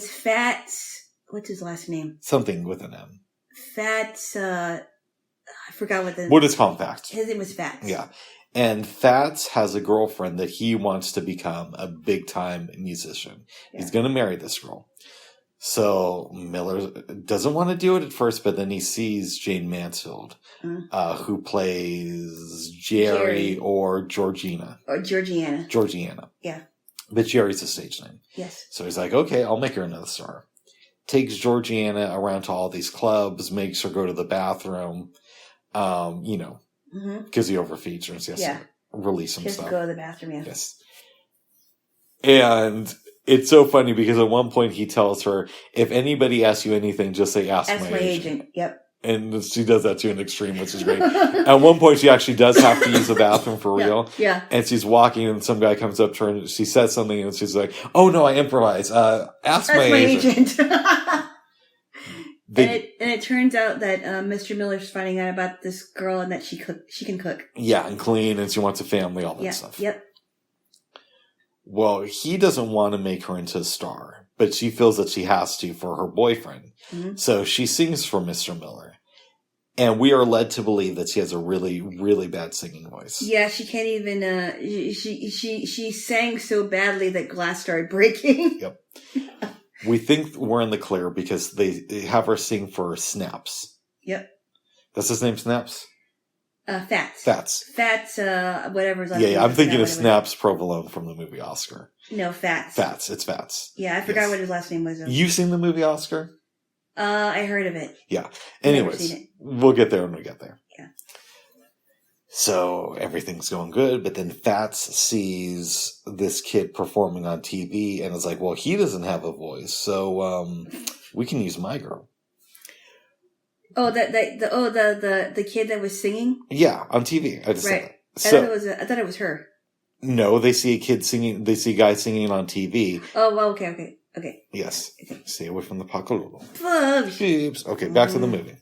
Fats. What's his last name? Something with an M. Fats, I forgot what We'll just call him Fats. His name was Fats. Yeah. And Fats has a girlfriend that he wants to become a big time musician. Yeah. He's going to marry this girl. So Miller doesn't want to do it at first, but then he sees Jane Mansfield, who plays Jerry or Georgina. Or Georgiana. Georgiana. Yeah. But Jerry's a stage name. Yes. So he's like, okay, I'll make her another star. Takes Georgiana around to all these clubs, makes her go to the bathroom, because he overfeeds her and he has to release some stuff. Just go to the bathroom, yeah. Yes. And it's so funny because at one point he tells her, if anybody asks you anything, just say, ask my agent. Yep. And she does that to an extreme, which is great. At one point, she actually does have to use the bathroom for real. Yeah. And she's walking, and some guy comes up to her, and she says something, and she's like, "Oh no, I improvise. Ask my agent." And it turns out that Mr. Miller's finding out about this girl and that she can cook. Yeah, and clean, and she wants a family, all that stuff. Yep. Well, he doesn't want to make her into a star, but she feels that she has to for her boyfriend. Mm-hmm. So she sings for Mr. Miller. And we are led to believe that she has a really, really bad singing voice. Yeah, she can't even, she sang so badly that glass started breaking. Yep. We think we're in the clear because they have her sing for Snaps. Yep. That's his name, Snaps? Fats. Fats, whatever's last Yeah, name I'm is, thinking of whatever. Snaps Provolone from the movie Oscar. No, Fats. Fats, it's Fats. Yeah, I forgot what his last name was. You've seen the movie Oscar? I heard of it. Yeah. Never Anyways, seen it. we'll get there when we get there. Yeah. So everything's going good, but then Fats sees this kid performing on TV and is like, well, he doesn't have a voice, so we can use my girl. Oh, the kid that was singing? Yeah, on TV. I just Right. said that. I thought it was her. No, they see a kid singing. They see a guy singing on TV. Oh, well, okay. Yes. Stay away from the pacololo. Fudge. Jeeps. Okay, back to the movie.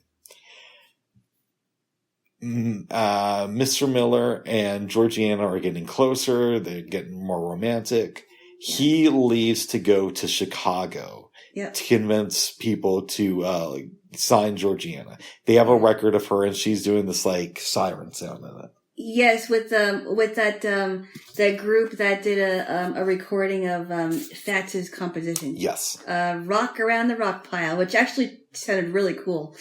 Mr. Miller and Georgiana are getting closer. They're getting more romantic. He leaves to go to Chicago to convince people to sign Georgiana. They have a record of her, and she's doing this like siren sound in it. Yes, with that group that did a recording of Fats's composition. Yes. Rock Around the Rock Pile, which actually sounded really cool.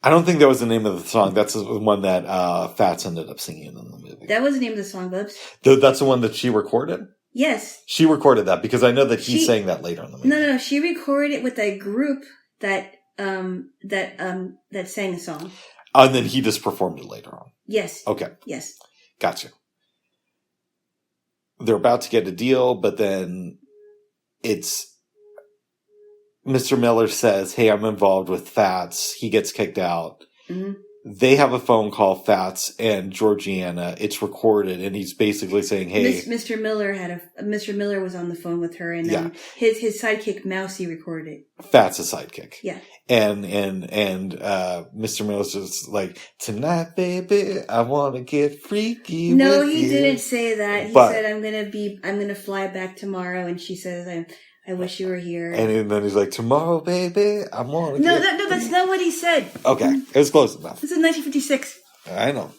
I don't think that was the name of the song. That's the one that Fats ended up singing in the movie. That was the name of the song, Bubs. That's the one that she recorded? Yes. She recorded that because I know that he sang that later in the movie. No. She recorded it with a group that sang the song. And then he just performed it later on. Yes. Okay. Yes. Gotcha. They're about to get a deal, but then it's Mr. Miller says, hey, I'm involved with Fats. He gets kicked out. Mm-hmm. They have a phone call, Fats and Georgiana. It's recorded, and he's basically saying, hey. Mr. Miller was on the phone with her, and his sidekick, Mousy, recorded it. Fats' a sidekick. Yeah. And Mr. Miller's just like, tonight, baby, I want to get freaky. No, with he you. Didn't say that. He said, I'm going to fly back tomorrow. And she says, I wish you were here. And then he's like, tomorrow, baby, I want to No, that's not what he said. Okay. It was close enough. This is 1956. I know.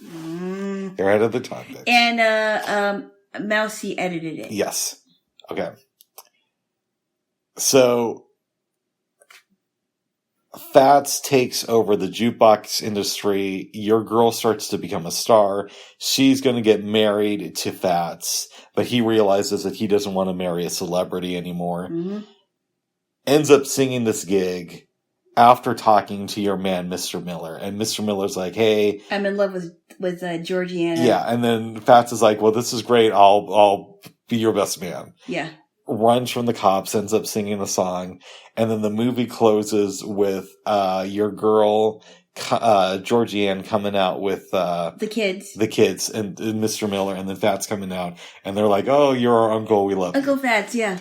They're ahead of the time. Bitch. And, Mousy edited it. Yes. Okay. So, Fats takes over the jukebox industry. Your girl starts to become a star. She's going to get married to Fats, but he realizes that he doesn't want to marry a celebrity anymore. Mm-hmm. Ends up singing this gig after talking to your man, Mr. Miller. And Mr. Miller's like, hey. I'm in love with Georgiana. Yeah. And then Fats is like, well, this is great. I'll be your best man. Yeah. Runs from the cops, ends up singing a song, and then the movie closes with your girl Georgianne coming out with the kids, and Mr. Miller, and then Fats coming out, and they're like, "Oh, you're our uncle, we love Uncle you." Fats, yeah.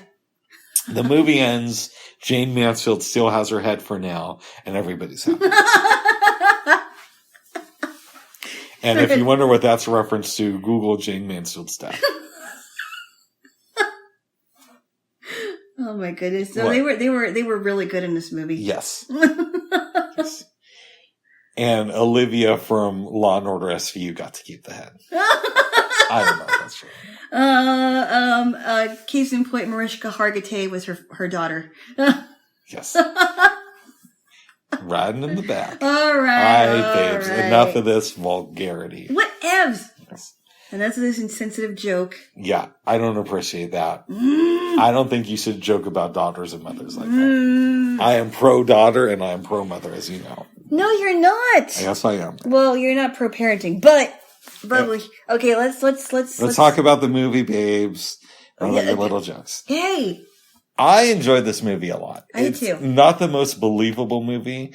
The movie ends. Jane Mansfield still has her head for now, and everybody's happy. And if you wonder what that's a reference to, Google Jane Mansfield stuff. Oh my goodness! So they were really good in this movie. Yes. Yes. And Olivia from Law and Order SVU got to keep the head. I don't know if that's true. Case in point, Mariska Hargitay was her daughter. Yes. Riding in the back. All right. All right, babes. Right. Enough of this vulgarity. Whatevs. Yes. And that's this insensitive joke. Yeah, I don't appreciate that. I don't think you should joke about daughters and mothers like that. I am pro-daughter and I am pro-mother, as you know. No, you're not. Yes, I am. Well, you're not pro-parenting, but okay, let's talk about the movie, babes. Don't let your little jokes. Hey, I enjoyed this movie a lot. I did too. Not the most believable movie,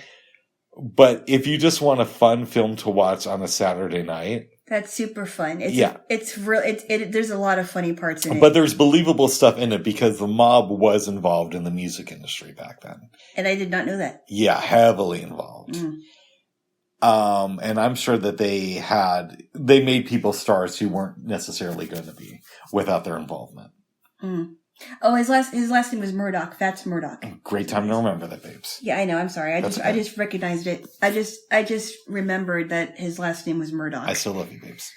but if you just want a fun film to watch on a Saturday night. That's super fun. It's real. There's a lot of funny parts in it. But there's believable stuff in it because the mob was involved in the music industry back then. And I did not know that. Yeah, heavily involved. And I'm sure that they made people stars who weren't necessarily going to be without their involvement. Oh, his last name was Murdoch. Fats Murdoch. Great time to remember that, babes. Yeah, I know. I'm sorry. I just recognized it. I just remembered that his last name was Murdoch. I still love you, babes.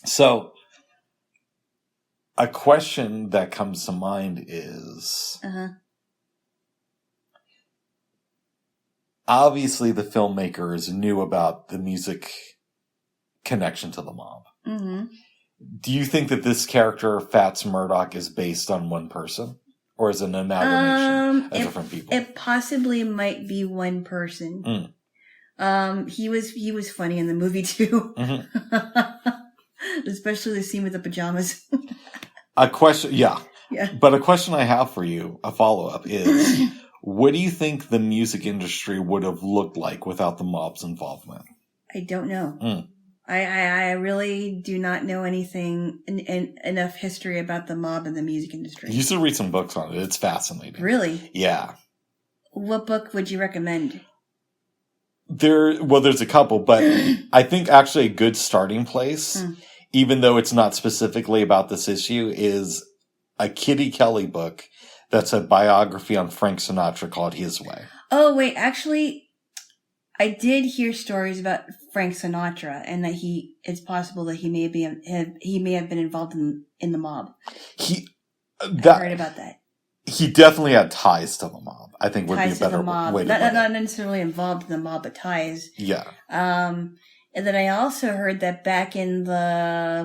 So, a question that comes to mind is, obviously the filmmakers knew about the music connection to the mob. Mm-hmm. Do you think that this character, Fats Murdoch, is based on one person? Or is it an amalgamation of different people? It possibly might be one person. He was funny in the movie too. Mm-hmm. Especially the scene with the pajamas. A question, yeah. But a question I have for you, a follow-up, is what do you think the music industry would have looked like without the mob's involvement? I don't know. I really do not know anything enough history about the mob and the music industry. You should read some books on it. It's fascinating. Really? Yeah. What book would you recommend? There's a couple, but I think actually a good starting place, even though it's not specifically about this issue, is a Kitty Kelly book that's a biography on Frank Sinatra called His Way. Oh, wait, actually, I did hear stories about Frank Sinatra and that it's possible that he may have been involved in the mob. I heard about that. He definitely had ties to the mob. I think would be a better way to put it. Not necessarily involved in the mob, but ties. Yeah. And then I also heard that back in I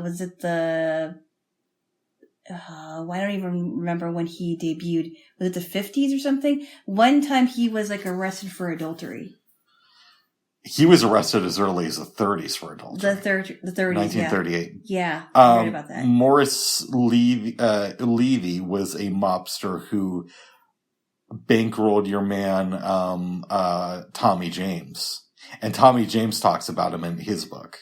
don't even remember when he debuted. Was it the 50s or something? One time he was arrested for adultery. He was arrested as early as the 30s for adultery. The 30s, 1938. Yeah, I heard about that. Morris Levy was a mobster who bankrolled your man, Tommy James. And Tommy James talks about him in his book.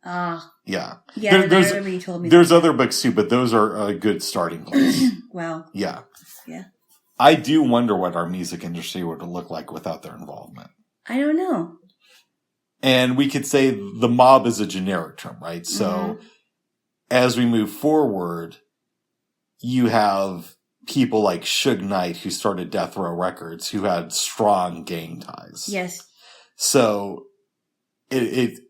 Yeah. Yeah, I remember you told me. There's other books too, but those are a good starting place. Wow. Yeah. Yeah. I do wonder what our music industry would look like without their involvement. I don't know. And we could say the mob is a generic term, right? So as we move forward, you have people like Suge Knight, who started Death Row Records, who had strong gang ties. Yes. So it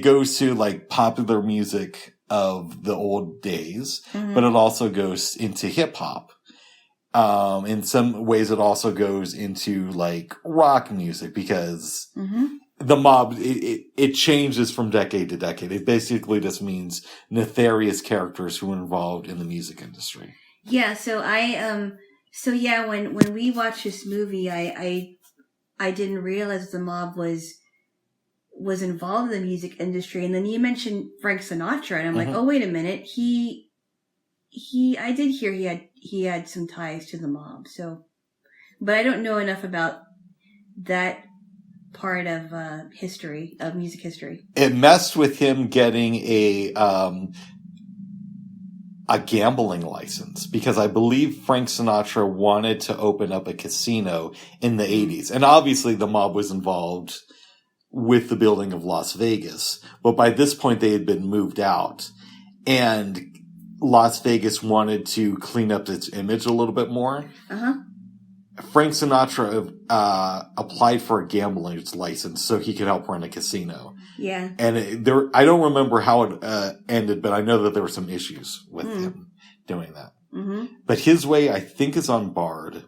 goes to popular music of the old days, but it also goes into hip hop. In some ways it also goes into rock music because the mob, it changes from decade to decade. It basically just means nefarious characters who are involved in the music industry. Yeah. So when we watched this movie, I didn't realize the mob was involved in the music industry. And then you mentioned Frank Sinatra and I'm like, oh, wait a minute. I did hear he had some ties to the mob. So, but I don't know enough about that part of history, of music history. It messed with him getting a gambling license because I believe Frank Sinatra wanted to open up a casino in the 80s. And obviously the mob was involved with the building of Las Vegas. But by this point they had been moved out and Las Vegas wanted to clean up its image a little bit more. Frank Sinatra applied for a gambling license so he could help run a casino. Yeah. And I don't remember how it ended, but I know that there were some issues with him doing that. But His Way, I think, is on Bard.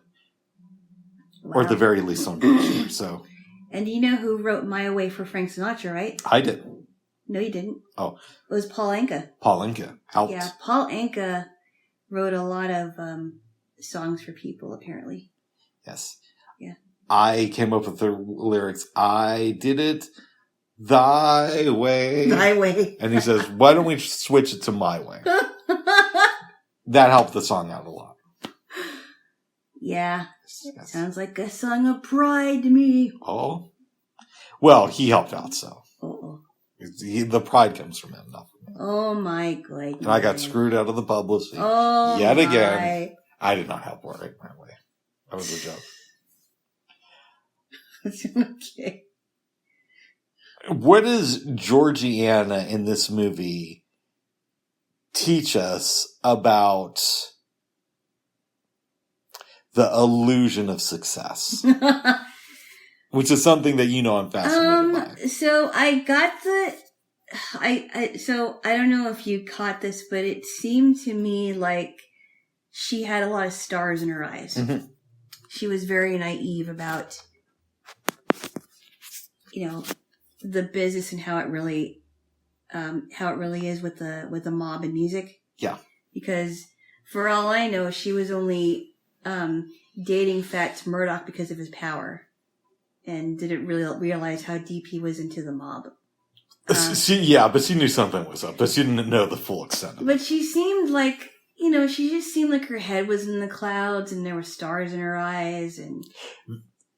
Wow. Or at the very least on Bard. So. And you know who wrote My Way for Frank Sinatra, right? I did. No, you didn't. Oh. It was Paul Anka. Paul Anka. Helped. Yeah, Paul Anka wrote a lot of songs for people, apparently. Yes. Yeah. I came up with the lyrics, I did it thy way. Thy way. And he says, why don't we switch it to my way? That helped the song out a lot. Yeah. Yes. Sounds like a song of pride to me. Oh. Well, he helped out, so. Uh-oh. The pride comes from him, not from me. Oh my goodness. And I got screwed out of the publicity. Oh yet again. I did not help write My Way. That was a joke. Okay. What does Georgiana in this movie teach us about the illusion of success? Which is something that I'm fascinated by. So I got so I don't know if you caught this, but it seemed to me like she had a lot of stars in her eyes. Mm-hmm. She was very naive about, the business and how it really is with the mob and music. Yeah. Because for all I know, she was only dating Fats Murdoch because of his power, and didn't really realize how deep he was into the mob. But she knew something was up, but she didn't know the full extent of it. But she seemed like, she just seemed like her head was in the clouds and there were stars in her eyes. And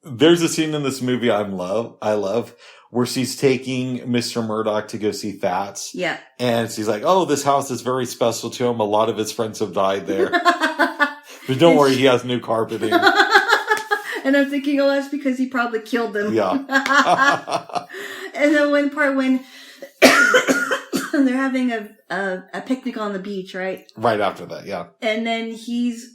there's a scene in this movie I love, where she's taking Mr. Murdoch to go see Fats. Yeah. And she's like, oh, this house is very special to him. A lot of his friends have died there. But don't worry, he has new carpeting. And I'm thinking, oh, that's because he probably killed them. Yeah. And then one part when they're having a picnic on the beach, right? Right after that, yeah. And then he's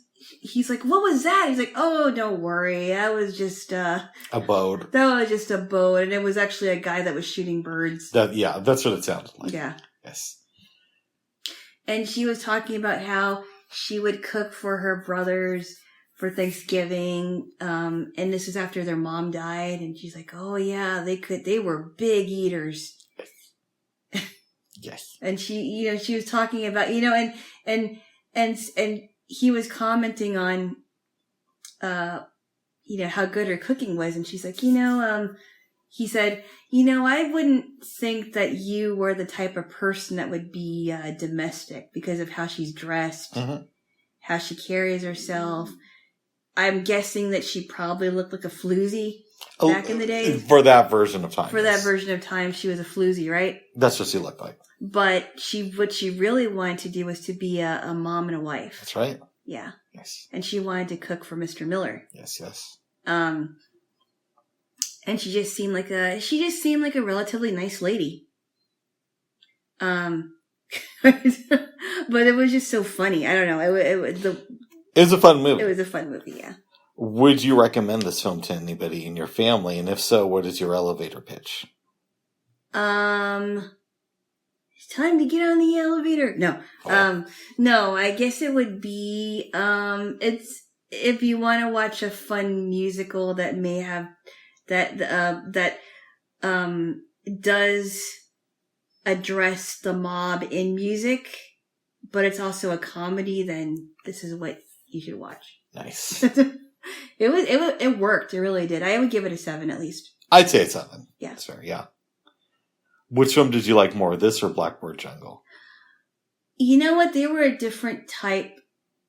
like, what was that? He's like, oh, don't worry. That was just a boat. That was just a boat. And it was actually a guy that was shooting birds. That's what it sounded like. Yeah. Yes. And she was talking about how she would cook for her brothers for Thanksgiving. And this is after their mom died. And she's like, oh yeah, they were big eaters. Yes. And she was talking about, and he was commenting on, how good her cooking was. And she's like, he said, I wouldn't think that you were the type of person that would be domestic because of how she's dressed, mm-hmm. how she carries herself. I'm guessing that she probably looked like a floozy back in the day. For that version of time. For that version of time, she was a floozy, right? That's what she looked like. But what she really wanted to do was to be a mom and a wife. That's right. Yeah. Yes. And she wanted to cook for Mr. Miller. Yes, yes. And she just seemed like a relatively nice lady. But it was just so funny. I don't know. It was a fun movie. It was a fun movie, yeah. Would you recommend this film to anybody in your family? And if so, what is your elevator pitch? It's time to get on the elevator. No. Oh. No, I guess it would be, it's, if you want to watch a fun musical that may have, that does address the mob in music, but it's also a comedy, then this is what you should watch. Nice. It worked. It really did. I would give it a 7 at least. I'd say a 7. Yeah. That's fair. Yeah. Which film did you like more, this or Blackboard Jungle? You know what? They were a different type.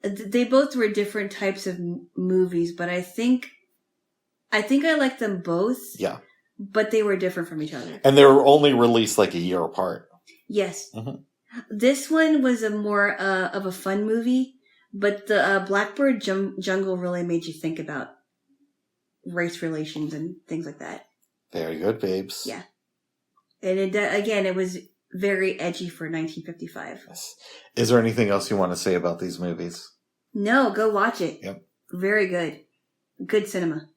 They both were different types of movies, but I think I liked them both. Yeah. But they were different from each other. And they were only released like a year apart. Yes. Mm-hmm. This one was a more of a fun movie, but the Blackboard Jungle really made you think about race relations and things like that. Very good, babes. Yeah. And it was very edgy for 1955. Yes. Is there anything else you want to say about these movies? No, go watch it. Yep. Very good. Good cinema.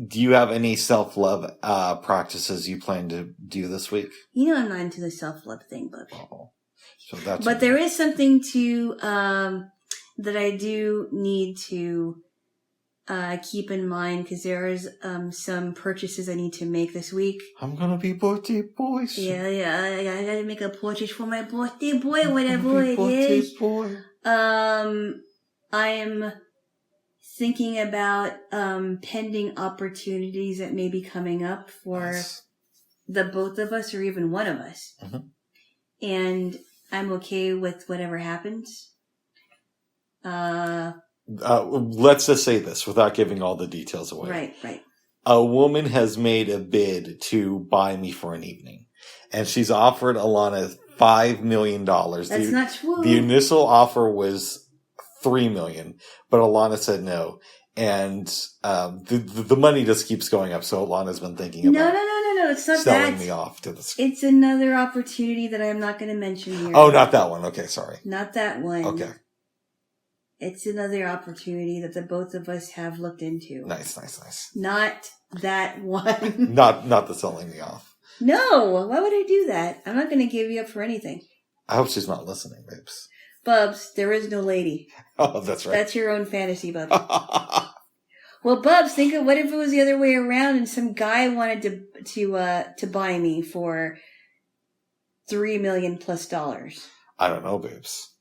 Do you have any self-love practices you plan to do this week? I'm not into the self-love thing, but... Oh. But there is something that I do need to keep in mind, because there is some purchases I need to make this week. I'm gonna be birthday boy. Yeah, I gotta make a purchase for my birthday boy, whatever it is. Boy. I am thinking about pending opportunities that may be coming up for the both of us or even one of us. Mm-hmm. And I'm okay with whatever happens. Let's just say this without giving all the details away. Right. A woman has made a bid to buy me for an evening, and she's offered Alana $5 million. That's not true. The initial offer was $3 million, but Alana said no. And the money just keeps going up, so Alana's been thinking about No. it's not selling that. me off to the. It's another opportunity that I'm not going to mention here. Oh, not that one. Okay, sorry. Not that one. Okay. It's another opportunity that the both of us have looked into. Nice. Not that one. not the selling me off. No, why would I do that? I'm not going to give you up for anything. I hope she's not listening, babes. Bubs, there is no lady. Oh, that's right. That's your own fantasy, Bubs. Well, Bubs, think of what if it was the other way around and some guy wanted to buy me for $3 million plus. I don't know, babes.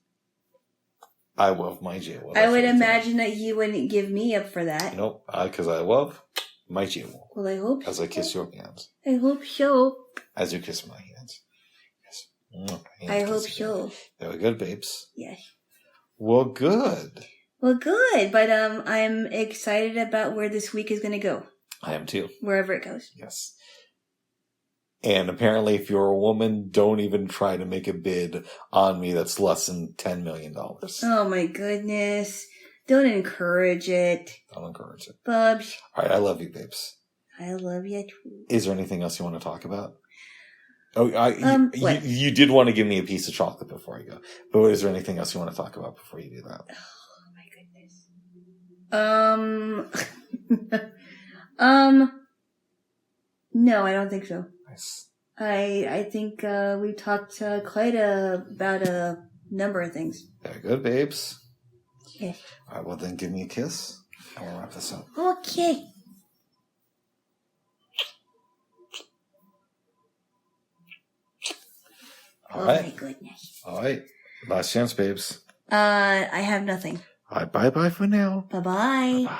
I love my Jaylo. I would imagine that you wouldn't give me up for that. Nope, because I love my Jaylo. Well, I hope as I kiss your hands. I hope so. As you kiss my hands. Yes. I hope so. Very good, babes. Yes. Well, good. But I'm excited about where this week is going to go. I am too. Wherever it goes. Yes. And apparently, if you're a woman, don't even try to make a bid on me that's less than $10 million. Oh my goodness. Don't encourage it. Don't encourage it. Bubs. All right, I love you, babes. I love you too. Is there anything else you want to talk about? Oh, you did want to give me a piece of chocolate before I go. But is there anything else you want to talk about before you do that? Oh my goodness. No, I don't think so. Nice. I think we talked about a number of things. Very good, babes. Yes. All right, well then give me a kiss. And we'll wrap this up. Okay. All right. Oh my goodness. All right. Last chance, babes. I have nothing. All right, bye-bye for now. Bye-bye. Bye-bye.